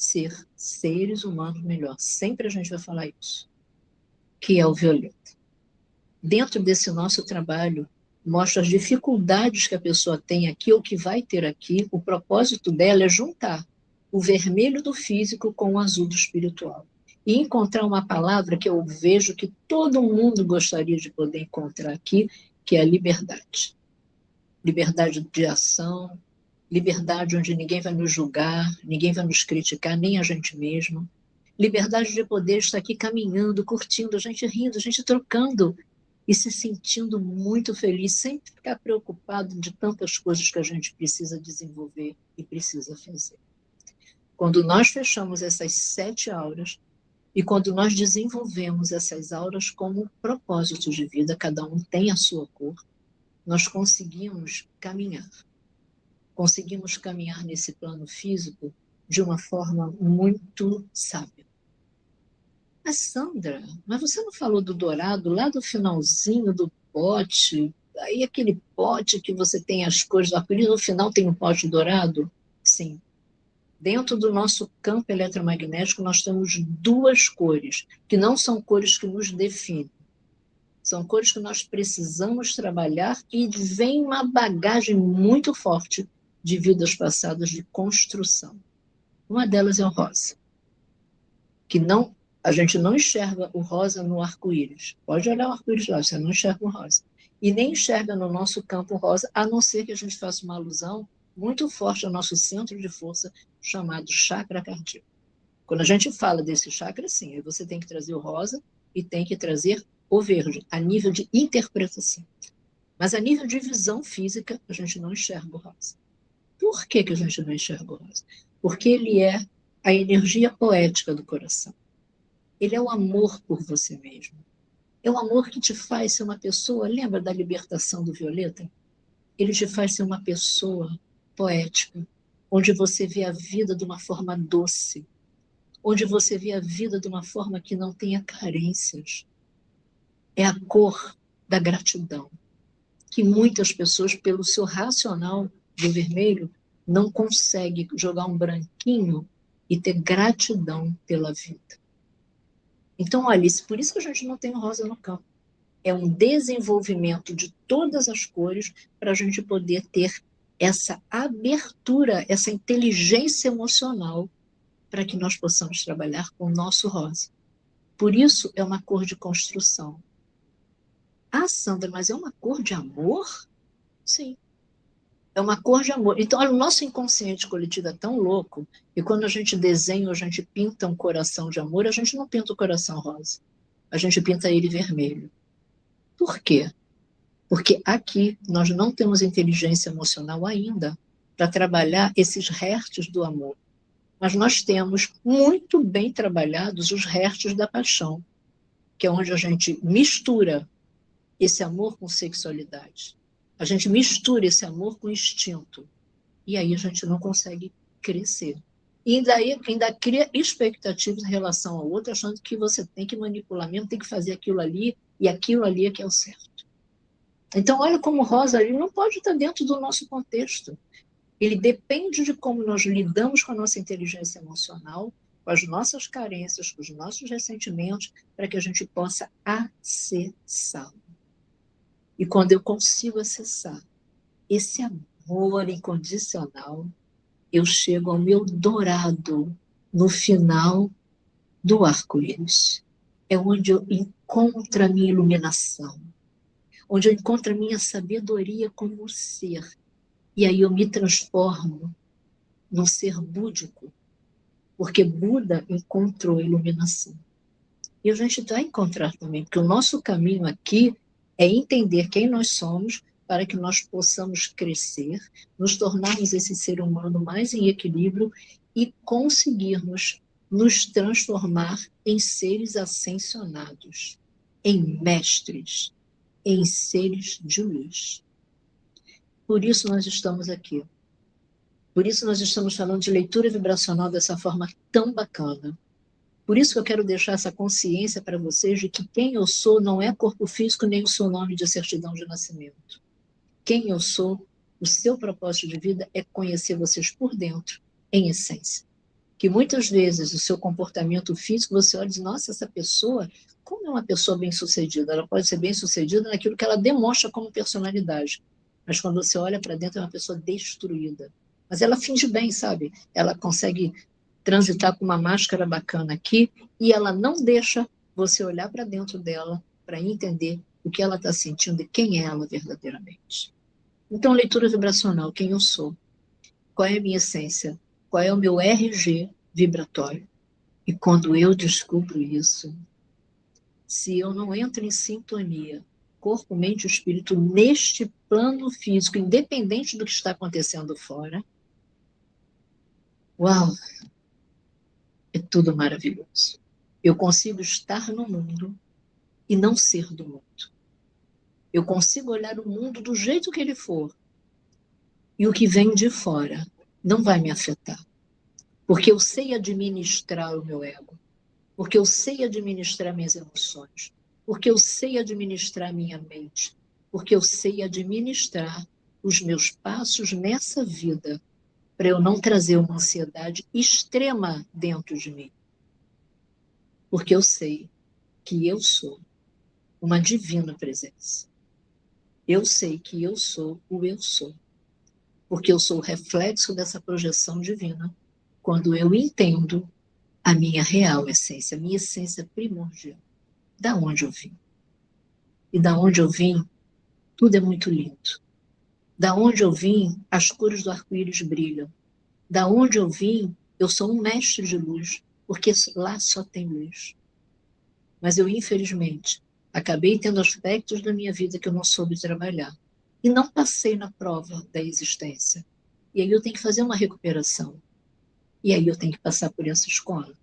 ser seres humanos melhor. Sempre a gente vai falar isso, que é o violeta. Dentro desse nosso trabalho, mostra as dificuldades que a pessoa tem aqui ou que vai ter aqui. O propósito dela é juntar o vermelho do físico com o azul do espiritual. E encontrar uma palavra que eu vejo que todo mundo gostaria de poder encontrar aqui, que é a liberdade. Liberdade de ação, liberdade onde ninguém vai nos julgar, ninguém vai nos criticar, nem a gente mesmo. Liberdade de poder estar aqui caminhando, curtindo, a gente rindo, a gente trocando e se sentindo muito feliz, sem ficar preocupado de tantas coisas que a gente precisa desenvolver e precisa fazer. Quando nós fechamos essas 7 auras e quando nós desenvolvemos essas auras como propósitos de vida, cada um tem a sua cor, nós conseguimos caminhar. Conseguimos caminhar nesse plano físico de uma forma muito sábia. Mas, Sandra, mas você não falou do dourado lá do finalzinho do pote? Aí aquele pote que você tem as cores do arco-íris, no final tem um pote dourado? Sim. Dentro do nosso campo eletromagnético, nós temos 2 cores, que não são cores que nos definem. São cores que nós precisamos trabalhar e vem uma bagagem muito forte de vidas passadas de construção. Uma delas é o rosa, que não, a gente não enxerga o rosa no arco-íris. Pode olhar o arco-íris lá, você não enxerga o rosa. E nem enxerga no nosso campo rosa, a não ser que a gente faça uma alusão muito forte ao nosso centro de força, chamado chakra cardíaco. Quando a gente fala desse chakra, sim, aí você tem que trazer o rosa e tem que trazer o verde, a nível de interpretação. Mas a nível de visão física, a gente não enxerga o rosa. Por que a gente não enxerga o rosa? Porque ele é a energia poética do coração. Ele é o amor por você mesmo. É o amor que te faz ser uma pessoa, lembra da libertação do violeta? Ele te faz ser uma pessoa poética, onde você vê a vida de uma forma doce, onde você vê a vida de uma forma que não tenha carências. É a cor da gratidão, que muitas pessoas, pelo seu racional do vermelho, não conseguem jogar um branquinho e ter gratidão pela vida. Então, olha, por isso que a gente não tem rosa no campo. É um desenvolvimento de todas as cores para a gente poder ter essa abertura, essa inteligência emocional para que nós possamos trabalhar com o nosso rosa. Por isso, é uma cor de construção. Ah, Sandra, mas é uma cor de amor? Sim. É uma cor de amor. Então, olha, o nosso inconsciente coletivo é tão louco que quando a gente desenha, a gente pinta um coração de amor, a gente não pinta o coração rosa. A gente pinta ele vermelho. Por quê? Porque aqui nós não temos inteligência emocional ainda para trabalhar esses hertz do amor. Mas nós temos muito bem trabalhados os hertz da paixão, que é onde a gente mistura esse amor com sexualidade. A gente mistura esse amor com instinto. E aí a gente não consegue crescer. E ainda cria expectativas em relação ao outro, achando que você tem que manipular mesmo, tem que fazer aquilo ali, e aquilo ali é que é o certo. Então, olha como o rosa ali não pode estar dentro do nosso contexto. Ele depende de como nós lidamos com a nossa inteligência emocional, com as nossas carências, com os nossos ressentimentos, para que a gente possa acessá-lo. E quando eu consigo acessar esse amor incondicional, eu chego ao meu dourado no final do arco-íris. É onde eu encontro a minha iluminação, onde eu encontro a minha sabedoria como ser. E aí eu me transformo num ser búdico, porque Buda encontrou a iluminação. E a gente vai encontrar também, porque o nosso caminho aqui é entender quem nós somos para que nós possamos crescer, nos tornarmos esse ser humano mais em equilíbrio e conseguirmos nos transformar em seres ascensionados, em mestres, em seres de luz. Por isso nós estamos aqui. Por isso nós estamos falando de leitura vibracional dessa forma tão bacana. Por isso que eu quero deixar essa consciência para vocês de que quem eu sou não é corpo físico nem o seu nome de certidão de nascimento. Quem eu sou, o seu propósito de vida é conhecer vocês por dentro, em essência. que muitas vezes o seu comportamento físico, você olha e diz, nossa, essa pessoa, como é uma pessoa bem-sucedida? Ela pode ser bem-sucedida naquilo que ela demonstra como personalidade. Mas quando você olha para dentro, é uma pessoa destruída. Mas ela finge bem, sabe? Ela consegue transitar com uma máscara bacana aqui e ela não deixa você olhar para dentro dela para entender o que ela está sentindo e quem é ela verdadeiramente. Então, leitura vibracional, quem eu sou, qual é a minha essência, qual é o meu RG vibratório. E quando eu descubro isso, se eu não entro em sintonia, corpo, mente e espírito, neste plano físico, independente do que está acontecendo fora, uau, é tudo maravilhoso. Eu consigo estar no mundo e não ser do mundo. Eu consigo olhar o mundo do jeito que ele for. E o que vem de fora não vai me afetar. Porque eu sei administrar o meu ego. Porque eu sei administrar minhas emoções. Porque eu sei administrar minha mente. Porque eu sei administrar os meus passos nessa vida para eu não trazer uma ansiedade extrema dentro de mim. Porque eu sei que eu sou uma divina presença. Eu sei que eu sou o eu sou. Porque eu sou o reflexo dessa projeção divina quando eu entendo a minha real essência, a minha essência primordial. Da onde eu vim? E da onde eu vim, tudo é muito lindo. Da onde eu vim, as cores do arco-íris brilham. Da onde eu vim, eu sou um mestre de luz, porque lá só tem luz. Mas eu, infelizmente, acabei tendo aspectos da minha vida que eu não soube trabalhar. E não passei na prova da existência. E aí eu tenho que fazer uma recuperação. E aí eu tenho que passar por essa escola.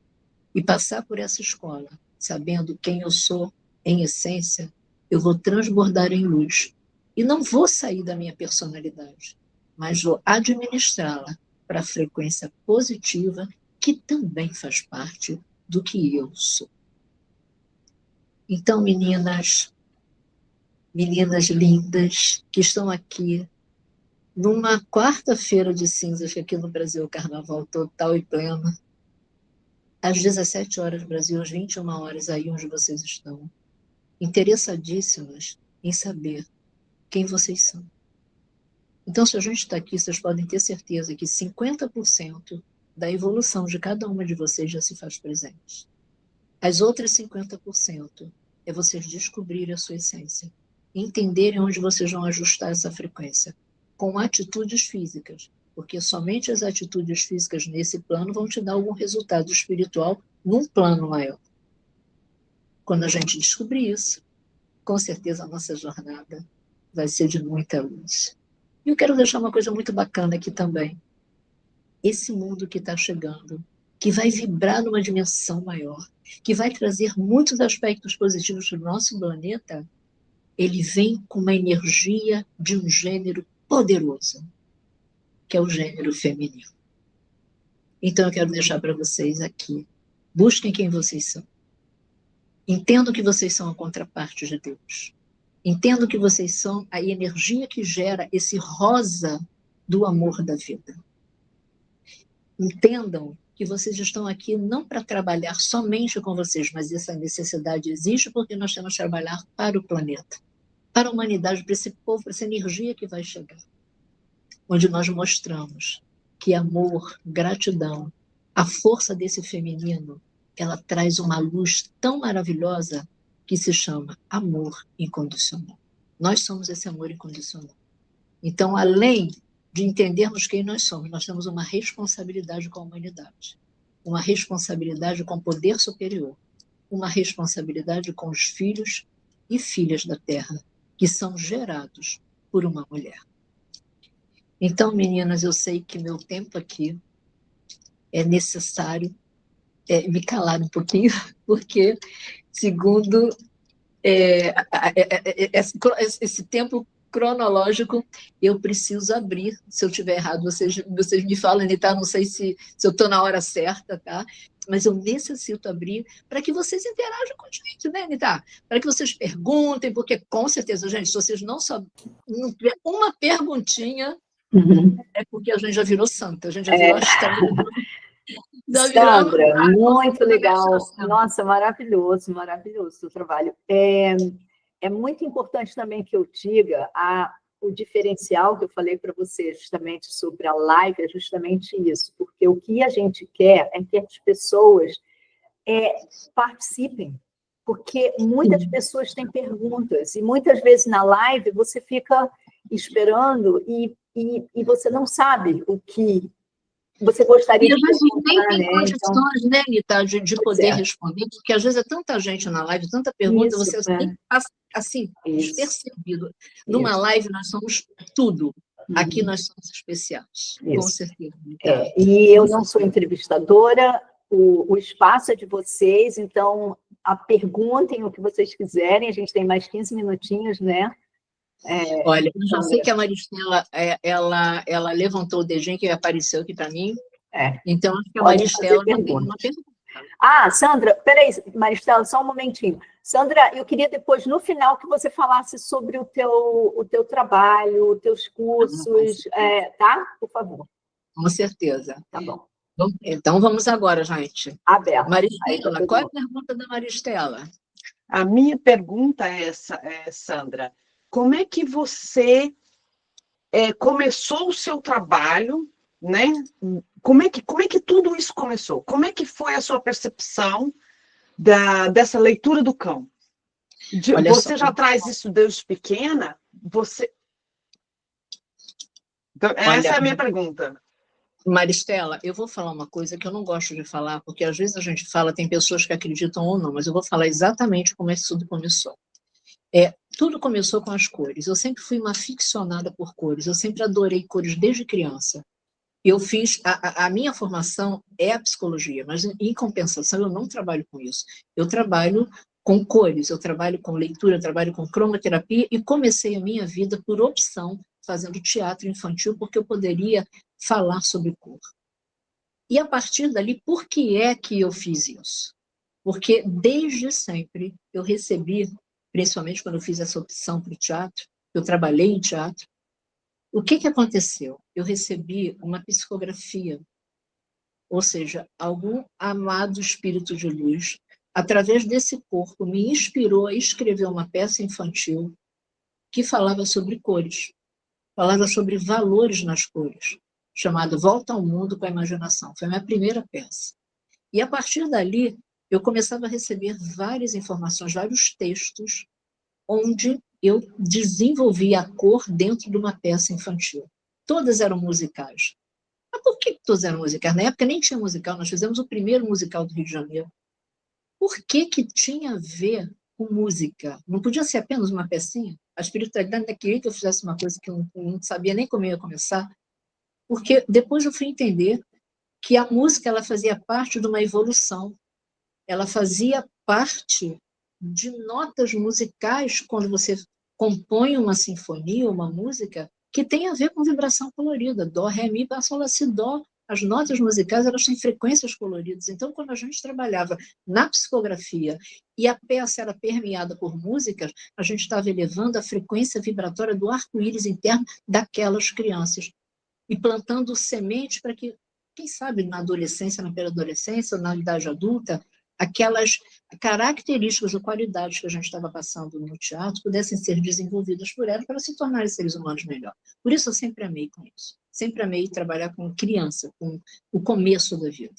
E passar por essa escola, sabendo quem eu sou em essência, eu vou transbordar em luz. E não vou sair da minha personalidade, mas vou administrá-la para a frequência positiva, que também faz parte do que eu sou. Então, meninas lindas, que estão aqui numa quarta-feira de cinzas, que aqui no Brasil é o carnaval total e pleno, às 17 horas Brasil, às 21 horas aí onde vocês estão, interessadíssimas em saber quem vocês são. Então, se a gente está aqui, vocês podem ter certeza que 50% da evolução de cada uma de vocês já se faz presente. As outras 50% é vocês descobrirem a sua essência, entenderem onde vocês vão ajustar essa frequência, com atitudes físicas, porque somente as atitudes físicas nesse plano vão te dar algum resultado espiritual num plano maior. Quando a gente descobrir isso, com certeza a nossa jornada vai ser de muita luz. E eu quero deixar uma coisa muito bacana aqui também. Esse mundo que está chegando, que vai vibrar numa dimensão maior, que vai trazer muitos aspectos positivos para o nosso planeta, ele vem com uma energia de um gênero poderoso, que é o gênero feminino. Então eu quero deixar para vocês aqui, busquem quem vocês são. Entendo que vocês são a contraparte de Deus. Entendo que vocês são a energia que gera esse rosa do amor da vida. Entendam que vocês estão aqui não para trabalhar somente com vocês, mas essa necessidade existe porque nós temos que trabalhar para o planeta, para a humanidade, para esse povo, para essa energia que vai chegar. Onde nós mostramos que amor, gratidão, a força desse feminino, ela traz uma luz tão maravilhosa que se chama amor incondicional. Nós somos esse amor incondicional. Então, além de entendermos quem nós somos, nós temos uma responsabilidade com a humanidade, uma responsabilidade com o poder superior, uma responsabilidade com os filhos e filhas da Terra, que são gerados por uma mulher. Então, meninas, eu sei que meu tempo aqui é necessário me calar um pouquinho, porque, segundo esse tempo cronológico, eu preciso abrir. Se eu estiver errado, vocês me falam, Anita, não sei se eu estou na hora certa, tá? Mas eu necessito abrir para que vocês interajam com a gente, né, Anita? Para que vocês perguntem, porque com certeza, gente, se vocês não tiver uma perguntinha, é porque a gente já virou santa, a gente já virou astral. Tá virando Sandra, muito toda legal. gastação. Nossa, maravilhoso, maravilhoso o seu trabalho. É muito importante também que eu diga o diferencial que eu falei para você justamente sobre a live, é justamente isso, porque o que a gente quer é que as pessoas participem, porque muitas Sim. pessoas têm perguntas, e muitas vezes na live você fica esperando e você não sabe o que você gostaria E às de vezes nem perguntar, tem né? Então, condições, né, Anitta, de pois poder é, responder, porque às vezes é tanta gente na live, tanta pergunta, isso, você assim, passa, assim, isso, despercebido. Numa isso. live nós somos tudo. Aqui Uhum. nós somos especiais, com Isso. certeza, Anitta. E eu Com não sou certeza. entrevistadora, o espaço é de vocês, então perguntem o que vocês quiserem, a gente tem mais 15 minutinhos, né, Olha, eu já sei Sandra? que a Maristela, ela levantou o dedinho que apareceu aqui para mim, É, então acho que a podem fazer Maristela já tem uma perguntas. pergunta. Sandra, peraí, Maristela, só um momentinho. Sandra, eu queria depois, no final, que você falasse sobre o teu trabalho, os teus Com cursos, certeza. tá? Por favor. Com certeza. Tá bom. Então vamos agora, gente. Aberto. Aí tá Maristela, todo qual é a mundo. pergunta da Maristela? A minha pergunta Sandra, como é que você começou o seu trabalho, né? Como é que tudo isso começou? Como é que foi a sua percepção dessa leitura do cão? Olha só, Você já traz isso desde pequena? Então, olha, essa é a minha pergunta. Maristela, eu vou falar uma coisa que eu não gosto de falar, porque às vezes a gente fala, tem pessoas que acreditam ou não, mas eu vou falar exatamente como é que tudo começou. Tudo começou com as cores. Eu sempre fui uma aficionada por cores, eu sempre adorei cores desde criança. Eu fiz, a minha formação é a psicologia, mas em compensação eu não trabalho com isso. Eu trabalho com cores, eu trabalho com leitura, eu trabalho com cromoterapia e comecei a minha vida por opção fazendo teatro infantil porque eu poderia falar sobre cor. E a partir dali, por que é que eu fiz isso? Porque desde sempre eu recebi, principalmente quando eu fiz essa opção para o teatro, eu trabalhei em teatro, o que aconteceu? Eu recebi uma psicografia, ou seja, algum amado espírito de luz, através desse corpo, me inspirou a escrever uma peça infantil que falava sobre cores, falava sobre valores nas cores, chamada Volta ao Mundo com a Imaginação. Foi a minha primeira peça. E a partir dali, eu começava a receber várias informações, vários textos, onde eu desenvolvi a cor dentro de uma peça infantil. Todas eram musicais. Mas por que todas eram musicais? Na época nem tinha musical, nós fizemos o primeiro musical do Rio de Janeiro. Por que tinha a ver com música? Não podia ser apenas uma pecinha? A espiritualidade ainda queria que eu fizesse uma coisa que eu não sabia nem como eu ia começar, porque depois eu fui entender que a música ela fazia parte de uma evolução, ela fazia parte de notas musicais quando você compõe uma sinfonia, uma música, que tem a ver com vibração colorida, dó, ré, mi, fá, sol, lá, si, dó. As notas musicais elas têm frequências coloridas. Então, quando a gente trabalhava na psicografia e a peça era permeada por músicas, a gente estava elevando a frequência vibratória do arco-íris interno daquelas crianças e plantando semente para que, quem sabe, na adolescência, na pré-adolescência, ou na idade adulta, aquelas características ou qualidades que a gente estava passando no teatro pudessem ser desenvolvidas por ela para se tornarem seres humanos melhor. Por isso eu sempre amei com isso. Sempre amei trabalhar com criança, com o começo da vida.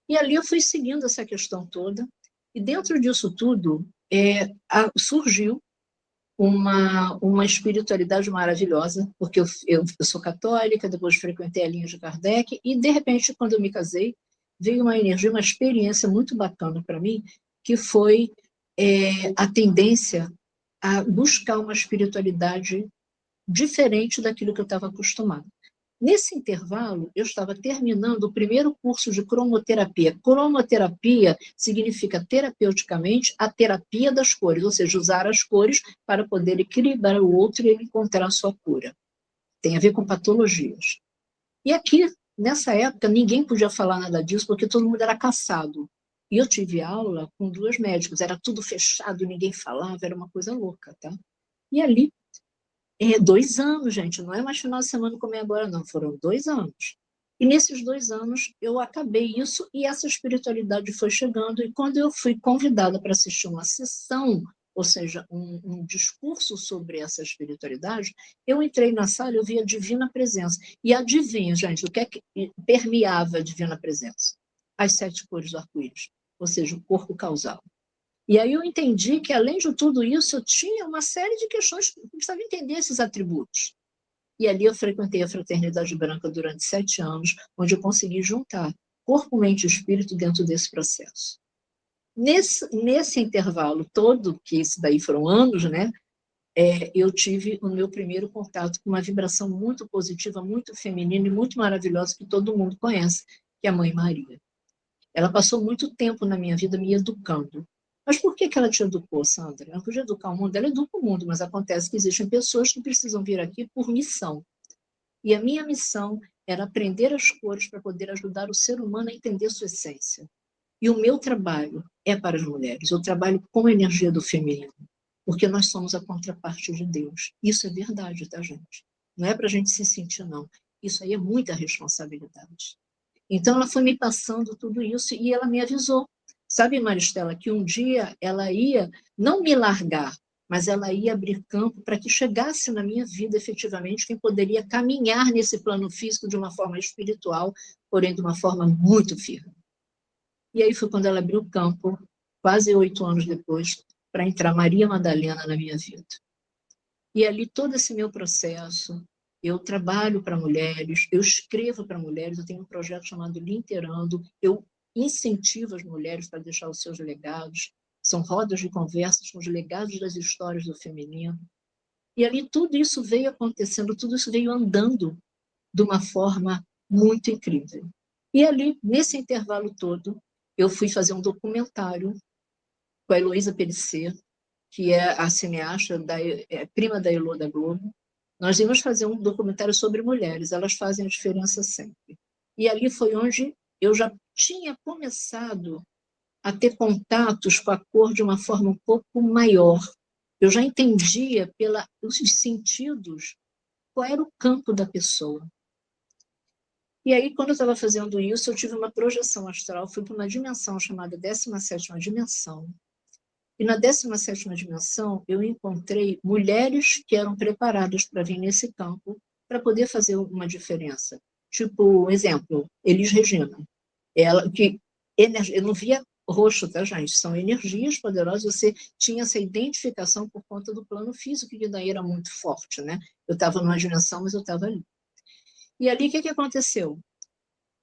E ali eu fui seguindo essa questão toda, e dentro disso tudo surgiu uma espiritualidade maravilhosa, porque eu sou católica, depois frequentei a linha de Kardec, e de repente, quando eu me casei, veio uma energia, uma experiência muito bacana para mim, que foi a tendência a buscar uma espiritualidade diferente daquilo que eu estava acostumada. Nesse intervalo, eu estava terminando o primeiro curso de cromoterapia. Cromoterapia significa, terapeuticamente, a terapia das cores, ou seja, usar as cores para poder equilibrar o outro e ele encontrar a sua cura. Tem a ver com patologias. E aqui, nessa época, ninguém podia falar nada disso, porque todo mundo era caçado. E eu tive aula com duas médicos, era tudo fechado, ninguém falava, era uma coisa louca, tá? E ali, 2 anos, gente, não é mais final de semana como é agora, não, foram 2 anos. E nesses 2 anos eu acabei isso e essa espiritualidade foi chegando. E quando eu fui convidada para assistir uma sessão, ou seja, um discurso sobre essa espiritualidade, eu entrei na sala e eu vi a divina presença. E adivinha, gente, o que é que permeava a divina presença? As 7 cores do arco-íris, ou seja, o corpo causal. E aí eu entendi que, além de tudo isso, eu tinha uma série de questões que eu precisava entender esses atributos. E ali eu frequentei a Fraternidade Branca durante 7 anos, onde eu consegui juntar corpo, mente e espírito dentro desse processo. Nesse intervalo todo, que isso daí foram anos, né, eu tive o meu primeiro contato com uma vibração muito positiva, muito feminina e muito maravilhosa, que todo mundo conhece, que é a Mãe Maria. Ela passou muito tempo na minha vida me educando. Mas por que ela te educou, Sandra? Ela podia educar o mundo, ela educa o mundo, mas acontece que existem pessoas que precisam vir aqui por missão. E a minha missão era aprender as cores para poder ajudar o ser humano a entender sua essência. E o meu trabalho é para as mulheres. Eu trabalho com a energia do feminino, porque nós somos a contraparte de Deus. Isso é verdade, tá, gente? Não é para a gente se sentir, não. Isso aí é muita responsabilidade. Então, ela foi me passando tudo isso e ela me avisou. Sabe, Maristela, que um dia ela ia não me largar, mas ela ia abrir campo para que chegasse na minha vida, efetivamente, quem poderia caminhar nesse plano físico de uma forma espiritual, porém de uma forma muito firme. E aí foi quando ela abriu o campo, quase 8 anos depois, para entrar Maria Madalena na minha vida. E ali todo esse meu processo, eu trabalho para mulheres, eu escrevo para mulheres, eu tenho um projeto chamado Linterando, eu incentivo as mulheres para deixar os seus legados, são rodas de conversas com os legados das histórias do feminino. E ali tudo isso veio acontecendo, tudo isso veio andando de uma forma muito incrível. E ali, nesse intervalo todo, eu fui fazer um documentário com a Heloísa Périssé, que é a cineasta, prima da Elô da Globo. Nós íamos fazer um documentário sobre mulheres, elas fazem a diferença sempre. E ali foi onde eu já tinha começado a ter contatos com a cor de uma forma um pouco maior. Eu já entendia pelos sentidos qual era o campo da pessoa. E aí, quando eu estava fazendo isso, eu tive uma projeção astral, fui para uma dimensão chamada 17ª dimensão. E na 17ª dimensão, eu encontrei mulheres que eram preparadas para vir nesse campo para poder fazer uma diferença. Tipo, exemplo, Elis Regina. Ela, que eu não via roxo, tá, gente? São energias poderosas. Você tinha essa identificação por conta do plano físico, que daí era muito forte, né? Eu estava numa dimensão, mas eu estava ali. E ali, o que aconteceu?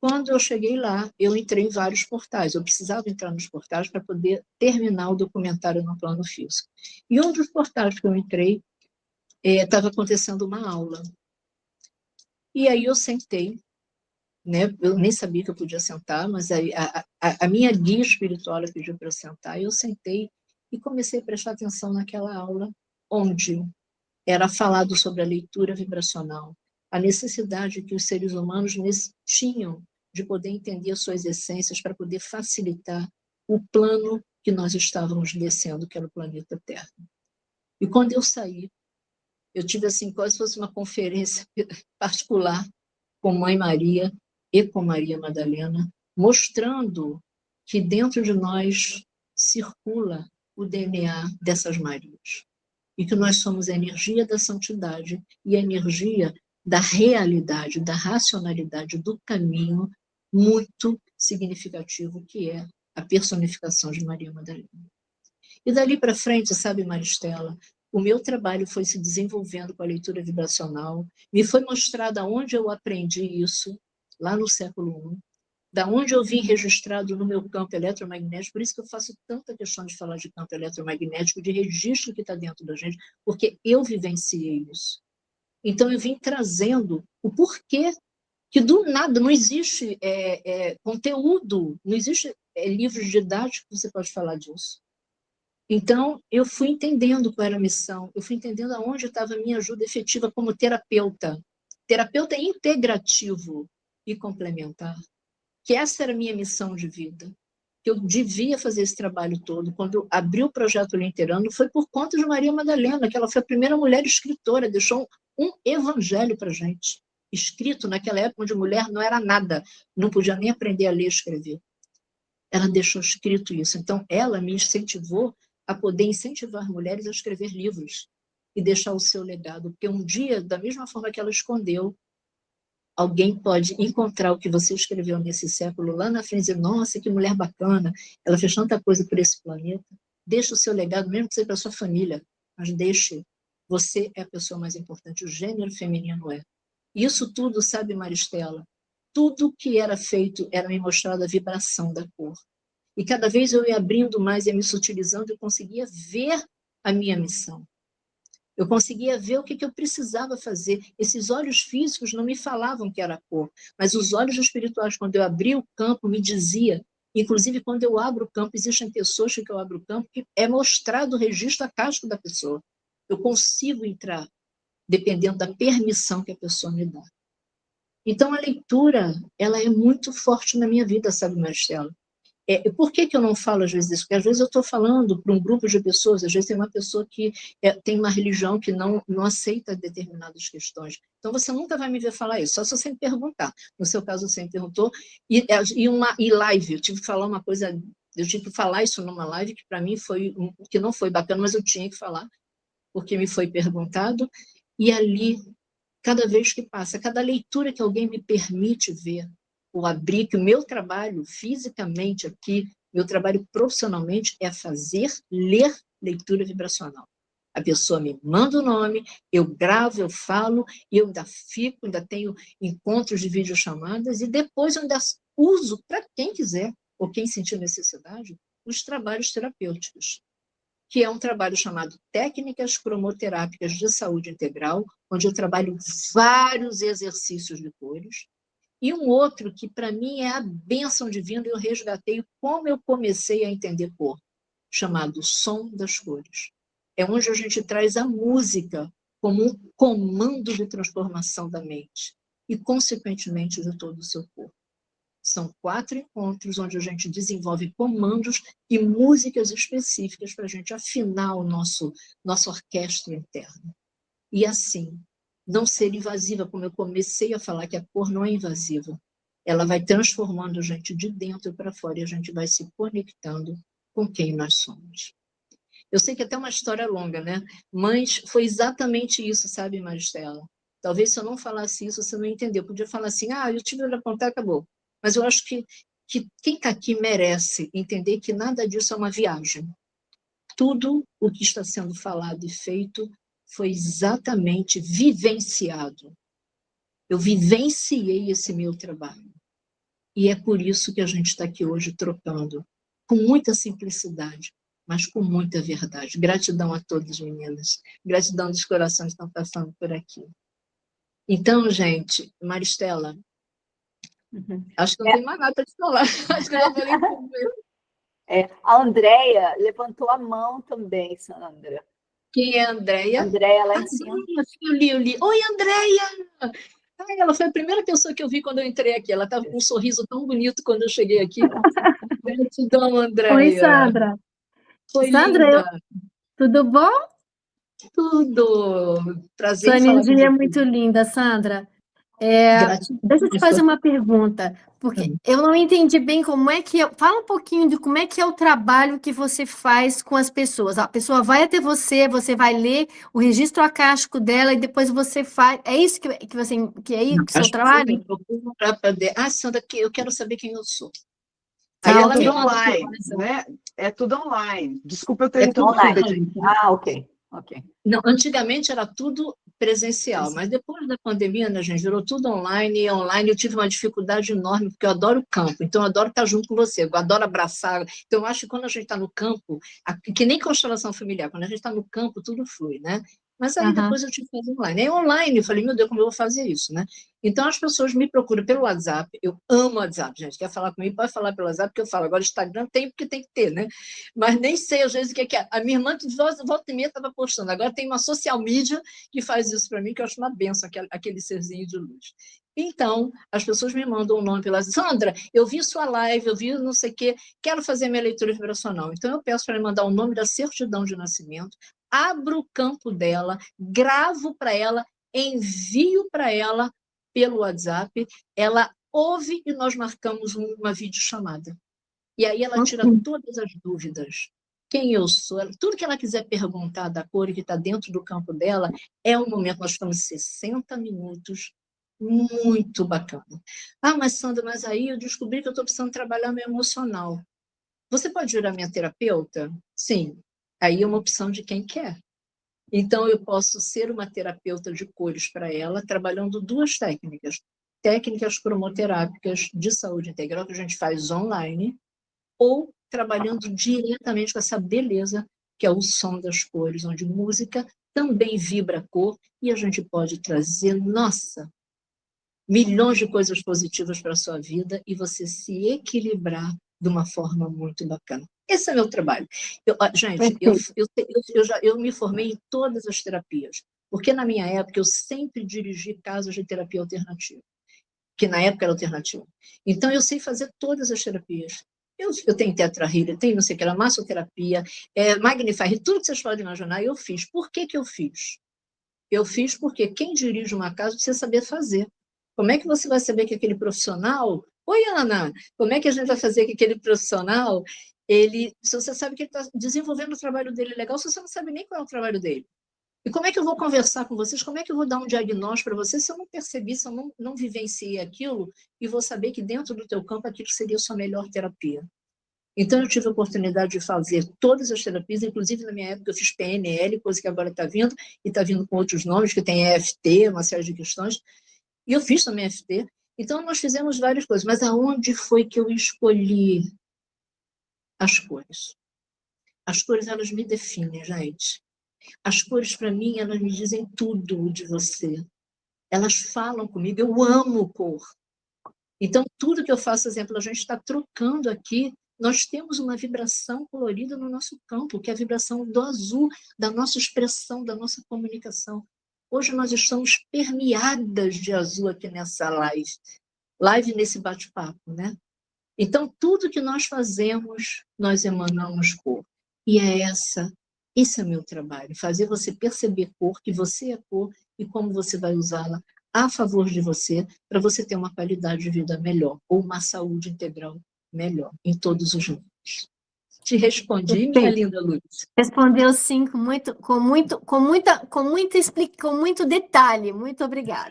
Quando eu cheguei lá, eu entrei em vários portais. Eu precisava entrar nos portais para poder terminar o documentário no plano físico. E um dos portais que eu entrei, estava acontecendo uma aula. E aí eu sentei, né? Eu nem sabia que eu podia sentar, mas a minha guia espiritual pediu para eu sentar. E eu sentei e comecei a prestar atenção naquela aula, onde era falado sobre a leitura vibracional, a necessidade que os seres humanos tinham de poder entender suas essências para poder facilitar o plano que nós estávamos descendo, que era o planeta Terra. E quando eu saí, eu tive assim, quase fosse uma conferência particular com Mãe Maria e com Maria Madalena, mostrando que dentro de nós circula o DNA dessas Marias. E que nós somos a energia da santidade e a energia da realidade, da racionalidade, do caminho muito significativo que é a personificação de Maria Madalena. E dali para frente, sabe, Maristela, o meu trabalho foi se desenvolvendo com a leitura vibracional, me foi mostrado aonde eu aprendi isso, lá no século I, da onde eu vim registrado no meu campo eletromagnético, por isso que eu faço tanta questão de falar de campo eletromagnético, de registro que está dentro da gente, porque eu vivenciei isso. Então, eu vim trazendo o porquê que do nada não existe conteúdo, não existe livros didáticos que você pode falar disso. Então, eu fui entendendo qual era a missão, eu fui entendendo aonde estava a minha ajuda efetiva como terapeuta. Terapeuta integrativo e complementar. Que essa era a minha missão de vida, que eu devia fazer esse trabalho todo. Quando eu abri o projeto Linterando, foi por conta de Maria Madalena, que ela foi a primeira mulher escritora, deixou um evangelho para a gente. escrito naquela época onde mulher não era nada, não podia nem aprender a ler e escrever. Ela deixou escrito isso. Então, ela me incentivou a poder incentivar mulheres a escrever livros e deixar o seu legado. Porque um dia, da mesma forma que ela escondeu, alguém pode encontrar o que você escreveu nesse século lá na frente e dizer, nossa, que mulher bacana, ela fez tanta coisa por esse planeta. Deixa o seu legado, mesmo que seja para a sua família, mas deixe. Você é a pessoa mais importante, o gênero feminino é. Isso tudo, sabe, Maristela? Tudo que era feito era me mostrado a vibração da cor. E cada vez eu ia abrindo mais, ia me sutilizando, eu conseguia ver a minha missão. Eu conseguia ver o que eu precisava fazer. Esses olhos físicos não me falavam que era cor, mas os olhos espirituais, quando eu abri o campo, me dizia. Inclusive, quando eu abro o campo, existem pessoas que eu abro o campo que é mostrado o registro acástico da pessoa. Eu consigo entrar, dependendo da permissão que a pessoa me dá. Então, a leitura, ela é muito forte na minha vida, sabe, Maristela? Por que eu não falo às vezes isso? Porque às vezes eu estou falando para um grupo de pessoas, às vezes tem uma pessoa que tem uma religião que não aceita determinadas questões. Então você nunca vai me ver falar isso, só se você me perguntar. No seu caso, você me perguntou. E live, eu tive que falar uma coisa, eu tive que falar isso numa live que para mim que não foi bacana, mas eu tinha que falar, porque me foi perguntado. E ali, cada vez que passa, cada leitura que alguém me permite ver, ou abrir, que o meu trabalho fisicamente aqui, meu trabalho profissionalmente é ler leitura vibracional. A pessoa me manda o nome, eu gravo, eu falo, e eu ainda tenho encontros de videochamadas, e depois eu ainda uso, para quem quiser, ou quem sentir necessidade, os trabalhos terapêuticos, que é um trabalho chamado Técnicas Cromoterápicas de Saúde Integral, onde eu trabalho vários exercícios de cores. E um outro que, para mim, é a bênção divina, eu resgatei como eu comecei a entender cor, chamado Som das Cores. É onde a gente traz a música como um comando de transformação da mente e, consequentemente, de todo o seu corpo. São 4 encontros onde a gente desenvolve comandos e músicas específicas para a gente afinar o nossa orquestra interna. E assim, não ser invasiva, como eu comecei a falar que a cor não é invasiva. Ela vai transformando a gente de dentro para fora e a gente vai se conectando com quem nós somos. Eu sei que é até uma história longa, né? Mas foi exatamente isso, sabe, Maristela? Talvez se eu não falasse isso, você não entendeu. Eu podia falar assim, eu tive de apontar, acabou. Mas eu acho que quem está aqui merece entender que nada disso é uma viagem. Tudo o que está sendo falado e feito foi exatamente vivenciado. Eu vivenciei esse meu trabalho. E é por isso que a gente está aqui hoje trocando, com muita simplicidade, mas com muita verdade. Gratidão a todas, meninas. Gratidão dos corações que estão passando por aqui. Então, gente, Maristela, acho que não tem mais nada para te falar. Acho que eu já falei tudo mesmo. A Andréia levantou a mão também, Sandra. Quem é a Andréia? Andréia, lá em cima. Eu li. Oi, Andréia! Ela foi a primeira pessoa que eu vi quando eu entrei aqui. Ela estava com um sorriso tão bonito quando eu cheguei aqui. Gratidão, Andréia. Oi, Sandra. Foi Sandra, linda. Tudo bom? Tudo. Prazer Sua em falar com energia é você. muito linda, Sandra. Gratidão. Deixa eu te fazer uma pergunta, porque eu não entendi bem como é que fala um pouquinho de como é que é o trabalho que você faz com as pessoas. A pessoa vai até você, você vai ler o registro acástico dela e depois você faz. É isso que é isso, o seu trabalho? Sandra, eu quero saber quem eu sou. Aí Tá, ela ok. me online, né? É tudo online. Desculpa eu ter tudo interrompido. online. Ok. Não, antigamente era tudo presencial, mas depois da pandemia, né, gente, virou tudo online, e online eu tive uma dificuldade enorme, porque eu adoro o campo, então eu adoro estar junto com você, eu adoro abraçar, então eu acho que quando a gente está no campo, que nem constelação familiar, quando a gente está no campo, tudo flui, né? Mas aí depois eu tive que fazer online. Aí online, eu falei, meu Deus, como eu vou fazer isso, né? Então as pessoas me procuram pelo WhatsApp, eu amo o WhatsApp, gente, quer falar comigo, pode falar pelo WhatsApp, porque eu falo, agora Instagram tem, porque tem que ter, né? Mas nem sei às vezes o que é. A minha irmã, de volta e meia, estava postando, agora tem uma social media que faz isso para mim, que eu acho uma benção, aquele serzinho de luz. Então, as pessoas me mandam um nome pela Sandra, eu vi sua live, eu vi não sei o quê, quero fazer minha leitura vibracional. Então, eu peço para ela mandar o nome da certidão de nascimento, abro o campo dela, gravo para ela, envio para ela pelo WhatsApp, ela ouve e nós marcamos uma videochamada. E aí ela tira todas as dúvidas. Quem eu sou, tudo que ela quiser perguntar da cor que está dentro do campo dela, é um momento, nós ficamos 60 minutos, muito bacana. Ah, mas Sandra, mas aí eu descobri que eu estou precisando trabalhar meu emocional. Você pode virar minha terapeuta? Sim. Aí é uma opção de quem quer. Então, eu posso ser uma terapeuta de cores para ela, trabalhando duas técnicas. Técnicas cromoterápicas de saúde integral, que a gente faz online, ou trabalhando diretamente com essa beleza, que é o som das cores, onde música também vibra a cor, e a gente pode trazer, nossa, milhões de coisas positivas para a sua vida e você se equilibrar de uma forma muito bacana. Esse é meu trabalho. Gente, eu me formei em todas as terapias, porque na minha época eu sempre dirigi casos de terapia alternativa, que na época era alternativa. Então eu sei fazer todas as terapias. Eu tenho Theta Healing, tenho não sei o que, massoterapia, Magnify, tudo que vocês podem imaginar, eu fiz. Por que eu fiz? Eu fiz porque quem dirige uma casa precisa saber fazer. Como é que você vai saber que aquele profissional... Oi, Ana! Como é que a gente vai fazer que aquele profissional... Se você sabe que ele está desenvolvendo o trabalho dele legal, se você não sabe nem qual é o trabalho dele. E como é que eu vou conversar com vocês? Como é que eu vou dar um diagnóstico para vocês se eu não percebi, se eu não vivenciei aquilo e vou saber que dentro do teu campo aquilo seria a sua melhor terapia? Então, eu tive a oportunidade de fazer todas as terapias, inclusive na minha época eu fiz PNL, coisa que agora está vindo, e está vindo com outros nomes, que tem EFT, uma série de questões, e eu fiz também EFT. Então, nós fizemos várias coisas, mas aonde foi que eu escolhi as cores? As cores, elas me definem, gente. As cores, para mim, elas me dizem tudo de você. Elas falam comigo, eu amo cor. Então, tudo que eu faço, exemplo, a gente está trocando aqui, nós temos uma vibração colorida no nosso campo, que é a vibração do azul, da nossa expressão, da nossa comunicação. Hoje nós estamos permeadas de azul aqui nessa live nesse bate-papo, né? Então, tudo que nós fazemos, nós emanamos cor. E esse é meu trabalho, fazer você perceber cor, que você é cor, e como você vai usá-la a favor de você, para você ter uma qualidade de vida melhor, ou uma saúde integral melhor, em todos os níveis. Te respondi, minha linda Luz? Respondeu sim, com muito detalhe. Muito obrigada.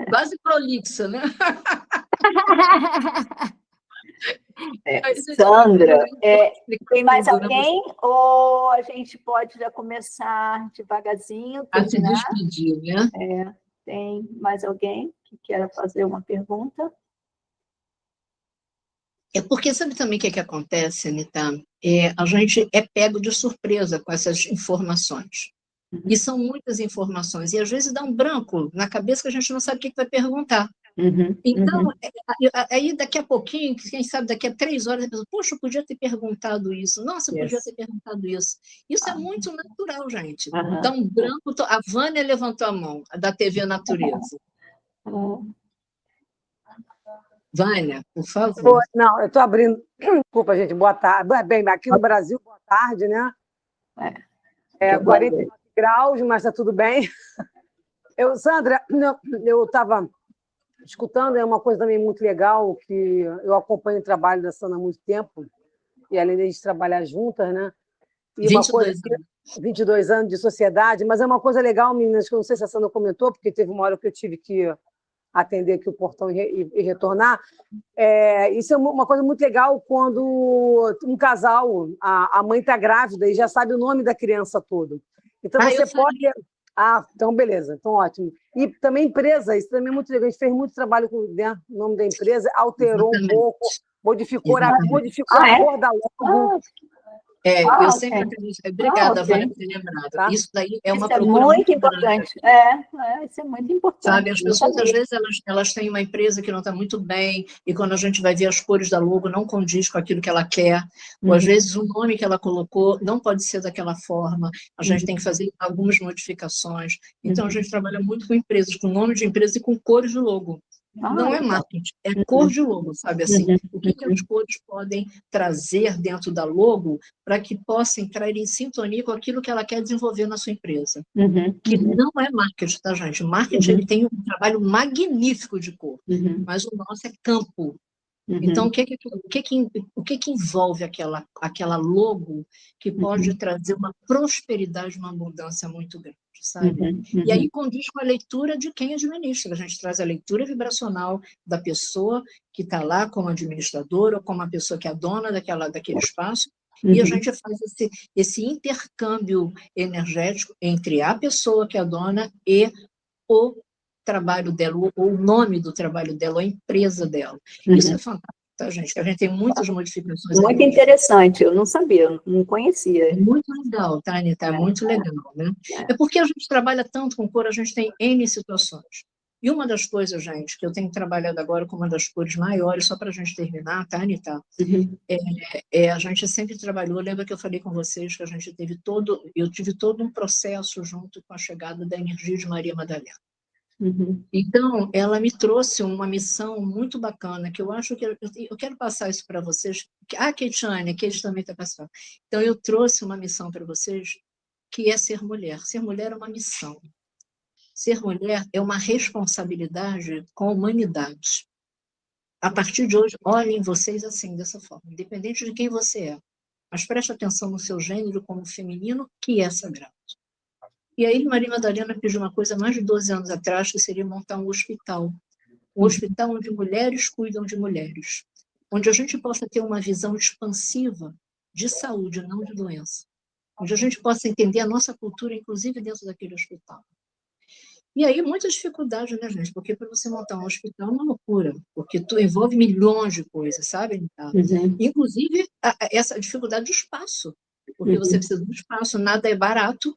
Quase prolixa, né? Sandra, tem mais alguém? Ou a gente pode já começar devagarzinho? A se despedir, né? Tem mais alguém que queira fazer uma pergunta? É porque sabe também o que acontece, Anitta? A gente é pego de surpresa com essas informações. E são muitas informações. E às vezes dá um branco na cabeça que a gente não sabe o que vai perguntar. Então, aí daqui a pouquinho, quem sabe daqui a 3 horas, a pessoa, poxa, eu podia ter perguntado isso. Nossa, eu podia ter perguntado isso. Isso é muito natural, gente. Dá um branco. A Vânia levantou a mão, da TV Natureza. Vânia, por favor. Não, eu estou abrindo. Desculpa, gente, boa tarde. Bem, aqui no Brasil, boa tarde, né? 49 graus, mas está tudo bem. Sandra, eu estava escutando, é uma coisa também muito legal, que eu acompanho o trabalho da Sandra há muito tempo, e além de a gente trabalhar juntas, né? E 22 anos de sociedade, mas é uma coisa legal, meninas, que eu não sei se a Sandra comentou, porque teve uma hora que eu tive que atender aqui o portão e retornar. Isso é uma coisa muito legal quando um casal, a mãe está grávida e já sabe o nome da criança todo. Então, você pode... então beleza, então ótimo. E também empresa, isso também é muito legal. A gente fez muito trabalho com o nome da empresa, alterou um pouco, modificou a cor da logo. Eu sempre acredito. Obrigada, Vânia, por ter lembrado. Tá? Isso daí é uma procura muito importante. Isso é muito importante. Sabe, as pessoas, às vezes, elas têm uma empresa que não está muito bem, e quando a gente vai ver as cores da logo, não condiz com aquilo que ela quer, ou às vezes o nome que ela colocou não pode ser daquela forma, a gente tem que fazer algumas modificações. Então, a gente trabalha muito com empresas, com nome de empresa e com cores de logo. Não é marketing, é cor de logo, sabe assim? O que as cores podem trazer dentro da logo para que possa entrar em sintonia com aquilo que ela quer desenvolver na sua empresa. Que não é marketing, tá, gente? Marketing ele tem um trabalho magnífico de cor, mas o nosso é campo. Então, o que envolve aquela logo que pode trazer uma prosperidade, uma mudança muito grande, sabe? E aí condiz com a leitura de quem administra. A gente traz a leitura vibracional da pessoa que está lá como administradora ou como a pessoa que é a dona daquele espaço, e a gente faz esse intercâmbio energético entre a pessoa que é a dona e o trabalho dela, ou o nome do trabalho dela, ou a empresa dela. Isso é fantástico, tá, gente? A gente tem muitas modificações. Muito interessante, eu não sabia, eu não conhecia. É muito legal, tá, Anitta? É muito legal, né? É porque a gente trabalha tanto com cor, a gente tem N situações. E uma das coisas, gente, que eu tenho trabalhado agora com uma das cores maiores, só para a gente terminar, tá, Anitta? A gente sempre trabalhou, lembra que eu falei com vocês que eu tive todo um processo junto com a chegada da energia de Maria Madalena. Então, ela me trouxe uma missão muito bacana, que eu acho que eu quero passar isso para vocês. A Keitiane também está passando. Então, eu trouxe uma missão para vocês, que é ser mulher. Ser mulher é uma missão. Ser mulher é uma responsabilidade com a humanidade. A partir de hoje, olhem vocês assim, dessa forma, independente de quem você é. Mas preste atenção no seu gênero como feminino, que é sagrado. E aí, Maria Madalena pediu uma coisa há mais de 12 anos atrás, que seria montar um hospital. Um hospital onde mulheres cuidam de mulheres. Onde a gente possa ter uma visão expansiva de saúde, não de doença. Onde a gente possa entender a nossa cultura, inclusive dentro daquele hospital. E aí, muitas dificuldades, né, gente? Porque para você montar um hospital é uma loucura. Porque envolve milhões de coisas, sabe? Inclusive, essa dificuldade de espaço. Porque você precisa de um espaço, nada é barato.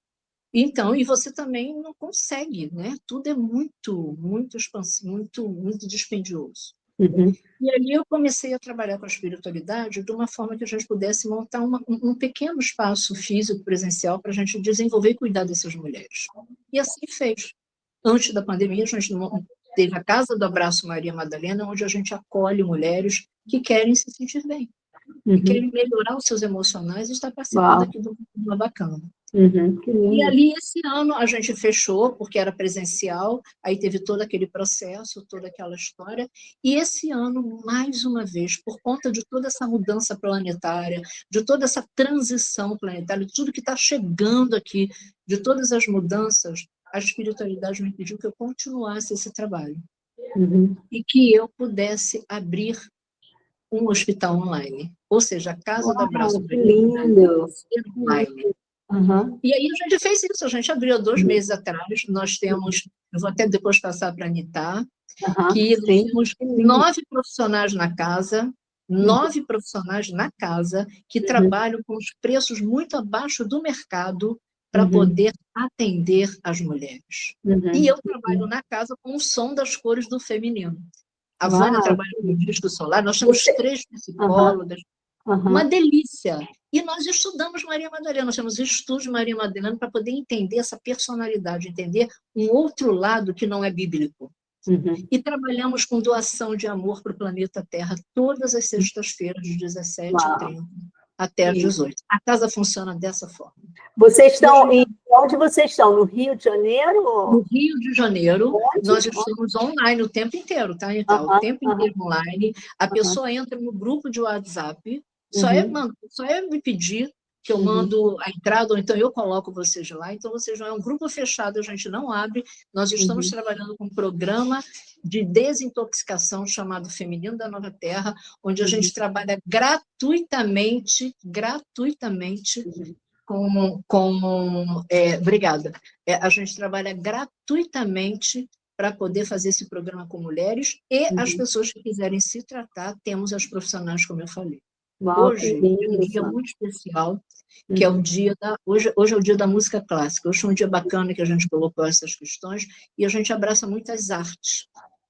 Então, e você também não consegue, né? Tudo é muito expansivo, muito dispendioso. E ali eu comecei a trabalhar com a espiritualidade de uma forma que a gente pudesse montar um pequeno espaço físico presencial para a gente desenvolver e cuidar dessas mulheres. E assim fez. Antes da pandemia, a gente teve a Casa do Abraço Maria Madalena, onde a gente acolhe mulheres que querem se sentir bem, que querem melhorar os seus emocionais e estar participando aqui do programa bacana. E ali, esse ano, a gente fechou, porque era presencial, aí teve todo aquele processo, toda aquela história, e esse ano, mais uma vez, por conta de toda essa mudança planetária, de toda essa transição planetária, de tudo que está chegando aqui, de todas as mudanças, a espiritualidade me pediu que eu continuasse esse trabalho. E que eu pudesse abrir um hospital online. Ou seja, a Casa do Abraço. Que lindo! Online. E aí a gente fez isso, a gente abriu há 2 meses atrás, nós temos, eu vou até depois passar para a Anitta, que nós temos 9 profissionais na casa, 9 profissionais na casa, que trabalham com os preços muito abaixo do mercado para poder atender as mulheres. E eu trabalho na casa com o som das cores do feminino. A Vânia trabalha com o disco solar, nós temos 3 psicólogas, uma delícia. E nós estudamos Maria Madalena, nós temos estudos de Maria Madalena para poder entender essa personalidade, entender um outro lado que não é bíblico. E trabalhamos com doação de amor para o planeta Terra todas as sextas-feiras, de 17h30 até às 18h. A casa funciona dessa forma. Vocês estão onde vocês estão? No Rio de Janeiro? No Rio de Janeiro, nós estamos online o tempo inteiro, tá? Então, o tempo inteiro online. A pessoa entra no grupo de WhatsApp, só é me pedir que eu mando a entrada, ou então eu coloco vocês lá. Então, vocês vão, é um grupo fechado, a gente não abre. Nós estamos trabalhando com um programa de desintoxicação chamado Feminino da Nova Terra, onde a gente trabalha gratuitamente obrigada. A gente trabalha gratuitamente para poder fazer esse programa com mulheres e as pessoas que quiserem se tratar, temos as profissionais, como eu falei. Hoje é um dia muito especial, que é o dia hoje é o dia da música clássica. Hoje é um dia bacana que a gente colocou essas questões e a gente abraça muitas artes.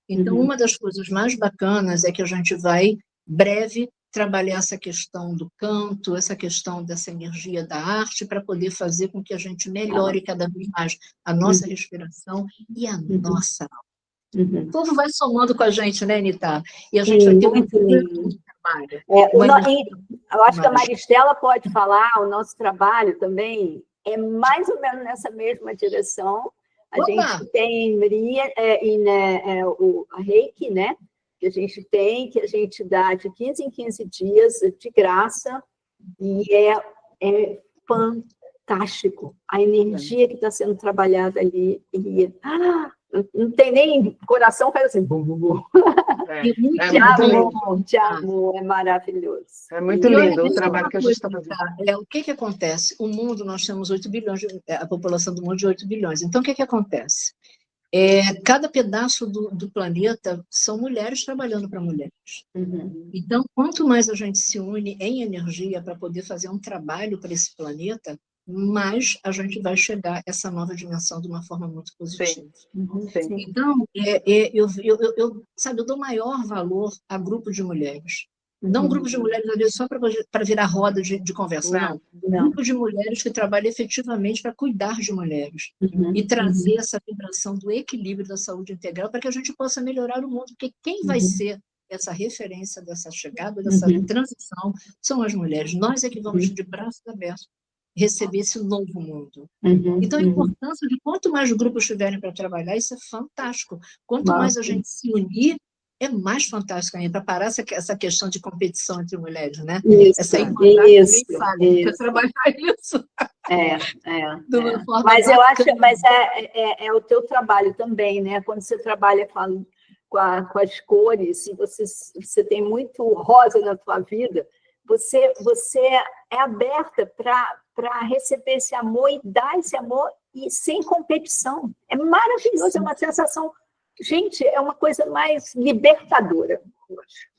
Então, uma das coisas mais bacanas é que a gente vai, breve, trabalhar essa questão do canto, essa questão dessa energia da arte, para poder fazer com que a gente melhore cada vez mais a nossa respiração e a nossa alma. Uhum. O povo vai somando com a gente, né, Anitta? E a gente vai ter Muito lindo. um trabalho. Eu acho que a Maristela pode falar, o nosso trabalho também é mais ou menos nessa mesma direção. A gente tem a Reiki, né? Que a gente dá de 15 em 15 dias de graça, e é fantástico. A energia que está sendo trabalhada ali, não tem nem coração, faz assim, bum, bum, bum. De amor, é maravilhoso. É muito lindo o trabalho que a gente está fazendo. O que acontece? O mundo, nós temos 8 bilhões, a população do mundo de 8 bilhões. Então, o que acontece? Cada pedaço do planeta são mulheres trabalhando para mulheres. Uhum. Então, quanto mais a gente se une em energia para poder fazer um trabalho para esse planeta, mais a gente vai chegar a essa nova dimensão de uma forma muito positiva. Sim. Então, eu dou maior valor a grupo de mulheres. Não um grupo de mulheres ali só para virar roda de conversa, não. Grupo de mulheres que trabalham efetivamente para cuidar de mulheres e trazer essa vibração do equilíbrio da saúde integral para que a gente possa melhorar o mundo, porque quem vai ser essa referência dessa chegada, dessa transição, são as mulheres. Nós é que vamos de braços abertos receber esse novo mundo. Então, a importância de quanto mais grupos tiverem para trabalhar, isso é fantástico. Quanto mais a gente se unir, é mais fantástico ainda, para parar essa questão de competição entre mulheres, né? Essa igualdade para trabalhar isso. Mas eu acho, é o teu trabalho também, né? Quando você trabalha com as cores, se você tem muito rosa na tua vida, você é aberta para receber esse amor e dar esse amor e sem competição. É maravilhoso, é uma sensação... Gente, é uma coisa mais libertadora.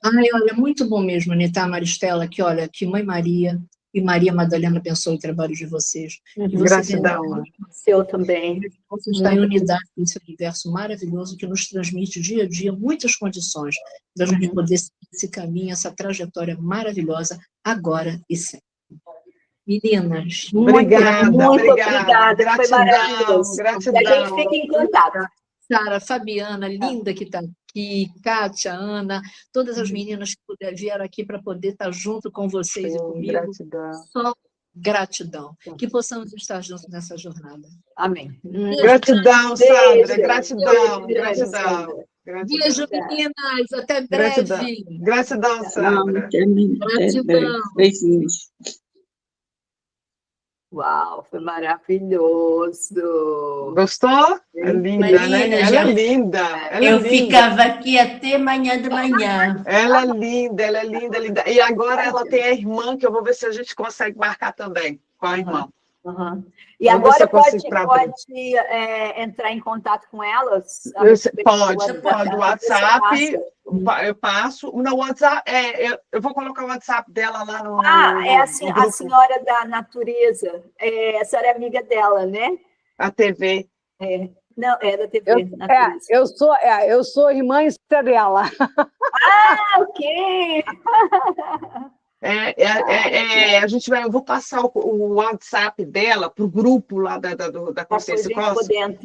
Olha, muito bom mesmo, Anitta, Maristela, que Mãe Maria e Maria Madalena abençoe o trabalho de vocês. Gratidão. Seu também. Você está em unidade com esse universo maravilhoso que nos transmite dia a dia muitas condições para a gente poder seguir esse caminho, essa trajetória maravilhosa, agora e sempre. Meninas, muito obrigada. Foi maravilhoso. Gratidão. E a gente fica em contato. Sara, Fabiana, linda que está aqui, Kátia, Ana, todas as meninas que vieram aqui para poder estar junto com vocês e comigo. Gratidão. Só gratidão. Que possamos estar juntos nessa jornada. Amém. Gratidão, Sandra. Gratidão. Beijo, meninas. Até breve. Gratidão, Sandra. Gratidão. Beijinhos. Uau, foi maravilhoso. Gostou? É linda, né? Ela é linda. Eu ficava aqui até amanhã de manhã. Ela é linda. E agora ela tem a irmã, que eu vou ver se a gente consegue marcar também com a irmã. E agora pode entrar em contato com elas? Pode. O WhatsApp, eu passo. No WhatsApp, eu vou colocar o WhatsApp dela lá no. A senhora da natureza. A senhora é amiga dela, né? A TV. Não, é da TV. Eu sou irmã dela. Ok. Eu vou passar o WhatsApp dela para o grupo lá da Consciência Cósmica.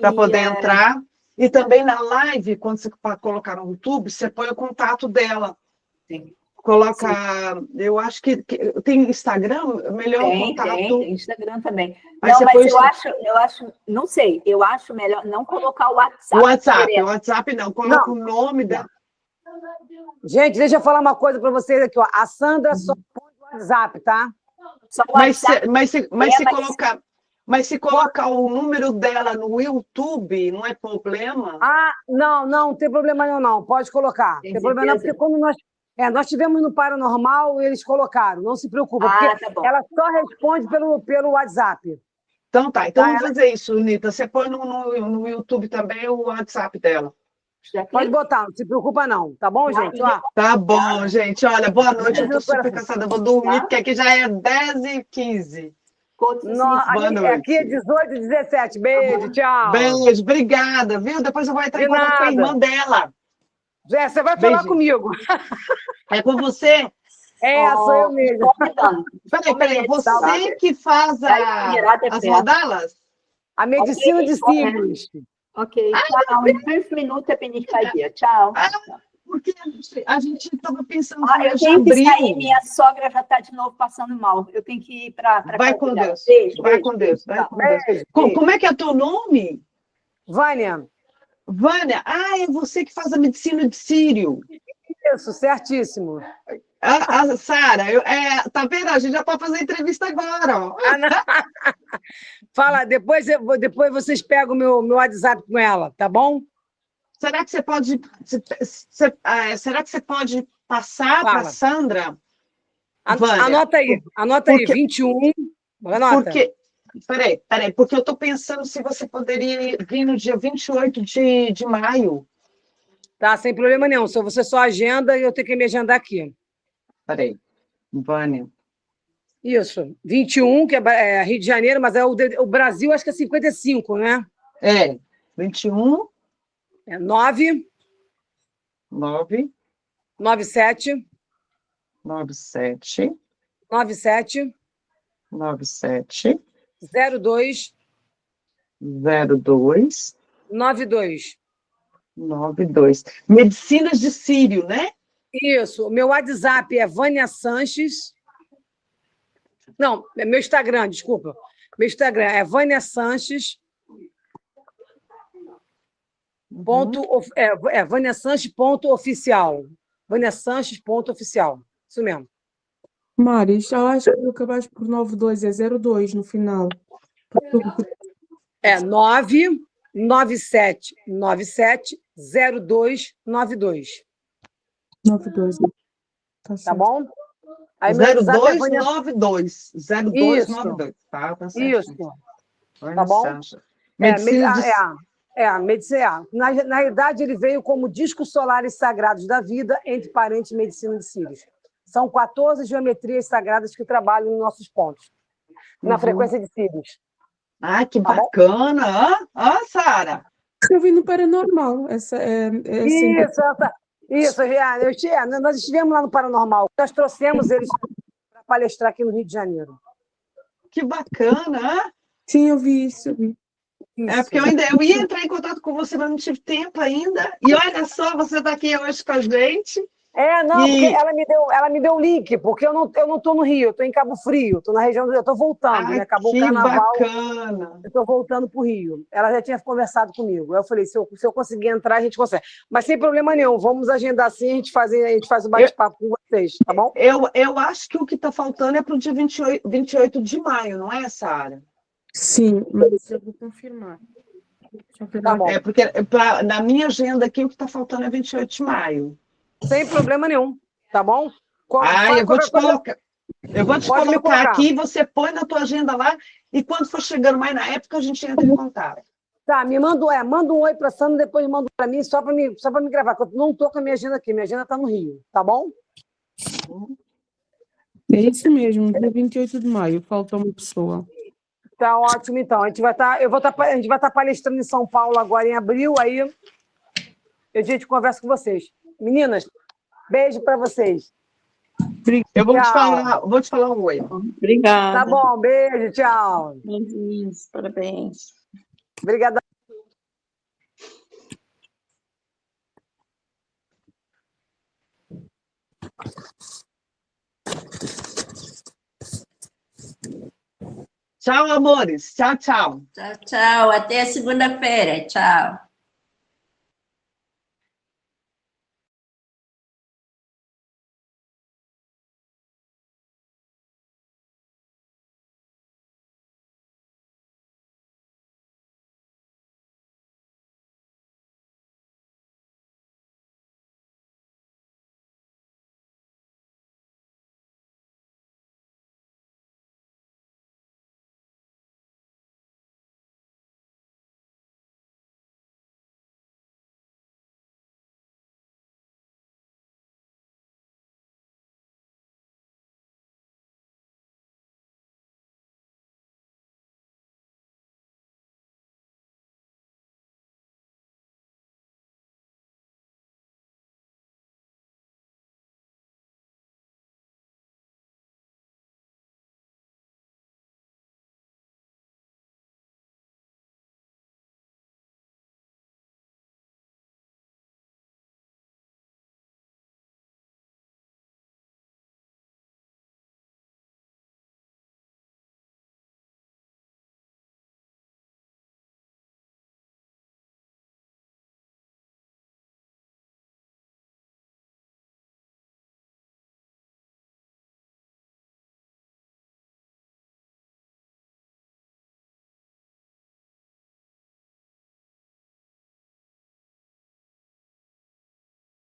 Para poder entrar. E também na live, quando você colocar no YouTube, você põe o contato dela. Sim. Coloca. Sim. Eu acho que tem Instagram, melhor contato. Tem Instagram também. Mas eu acho, não sei, eu acho melhor não colocar o WhatsApp. O WhatsApp não, coloca o nome dela. Gente, deixa eu falar uma coisa para vocês aqui. A Sandra só põe o WhatsApp, tá? Mas se colocar o número dela no YouTube, não é problema? Não tem problema não. Pode colocar. Tem problema não, porque quando nós tivemos no Paranormal, eles colocaram. Não se preocupa, porque ela só responde pelo WhatsApp. Então vamos fazer isso, Anitta. Você põe no YouTube também o WhatsApp dela. Pode botar, não se preocupa não, tá bom, gente? Tá bom, gente. Olha, boa noite, eu estou super cansada, vou dormir, porque aqui já é 10h15. Boa noite. Aqui é 18h17, beijo, tchau. Beijo, obrigada, viu? Depois eu vou entrar em contato com a irmã dela. Você vai falar comigo. É com você? Sou eu mesmo. Peraí, você que faz as rodalas? A medicina de signos. Ok, tchau. In 5 Minuten bin ich bei dir. Tchau. Porque a gente estava pensando Ah, no eu mês de tenho que abril. sair, minha sogra já está de novo passando mal. Eu tenho que ir para Vai casa com dela. Deus. Beijo, Vai beijo, com Deus. Vai tchau. com Deus. Beijo, Como é que é teu nome? Vânia, Vânia. Ah, é você que faz a medicina de Sírio. isso, certíssimo. A Sara, tá vendo? A gente já pode fazer entrevista agora, ó. Ah, não. Fala, depois vocês pegam o meu WhatsApp com ela, tá bom? Será que você pode, será que você pode passar para a Fala. Sandra? Vânia, Anota aí, porque- 21. Anota. Porque, peraí, porque eu estou pensando se você poderia vir no dia 28 de maio. Tá, sem problema nenhum. Se você só agenda, eu tenho que me agendar aqui. Peraí, Vânia. Isso, 21, que é Rio de Janeiro, mas o Brasil acho que é 55, né? 21, É 9, 9, 97, 97, 97, 97, 02, 02, 92. 92. Medicinas de Sírio, né? Isso, o meu WhatsApp é Vânia Sanches. Não, é meu Instagram, desculpa. Meu Instagram é Vânia Sanches. Vânia Sanches.oficial. Vânia Sanches.oficial. Isso mesmo. Mari, eu acho que acabaste por 92, é 02 no final. É 997970292. 92. Tá Tá certo. bom? Aí meu WhatsApp é Vânia... 0292. 0292. Tá certo. Isso. Vânia Tá bom? Sanches. Medicina de... A medicina. Na realidade, ele veio como Discos Solares Sagrados da Vida, entre parênteses, Medicina de Sírios. São 14 geometrias sagradas que trabalham em nossos pontos, na frequência de Sírios. Ah, que Tá bom? bacana! Sara! Eu vim no Paranormal. Essa é sempre... Isso. Nós estivemos lá no Paranormal. Nós trouxemos eles para palestrar aqui no Rio de Janeiro. Que bacana! Sim, eu vi isso. Porque eu ia entrar em contato com você, mas não tive tempo ainda. E olha só, você está aqui hoje com a gente. Porque ela me deu o link, porque eu não estou no Rio, eu estou em Cabo Frio, estou na região, eu estou voltando, né? Acabou o carnaval. Bacana! Eu estou voltando para o Rio. Ela já tinha conversado comigo. Aí eu falei, se eu conseguir entrar, a gente consegue. Mas sem problema nenhum, vamos agendar assim, a gente faz o bate-papo com vocês, tá bom? Eu acho que o que está faltando é para o dia 28 de maio, não é, Sara? Sim, mas eu vou confirmar. Tá bom. Porque na minha agenda aqui o que está faltando é 28 de maio. Sem problema nenhum, tá bom? Eu vou te colocar. Eu vou te colocar aqui, você põe na tua agenda lá, e quando for chegando mais na época, a gente entra em contato. Tá, manda um oi para a Sandra, depois manda para mim, só para me gravar, porque eu não estou com a minha agenda aqui, minha agenda está no Rio, tá bom? É isso mesmo, dia 28 de maio, falta uma pessoa. Tá ótimo, então. A gente vai estar palestrando em São Paulo agora em abril, aí a gente conversa com vocês. Meninas, beijo para vocês. Eu vou te falar um oi. Obrigada. Tá bom, beijo, tchau. Beijinhos, parabéns. Obrigada. Tchau, amores. Tchau, tchau. Tchau, tchau. Até segunda-feira. Tchau.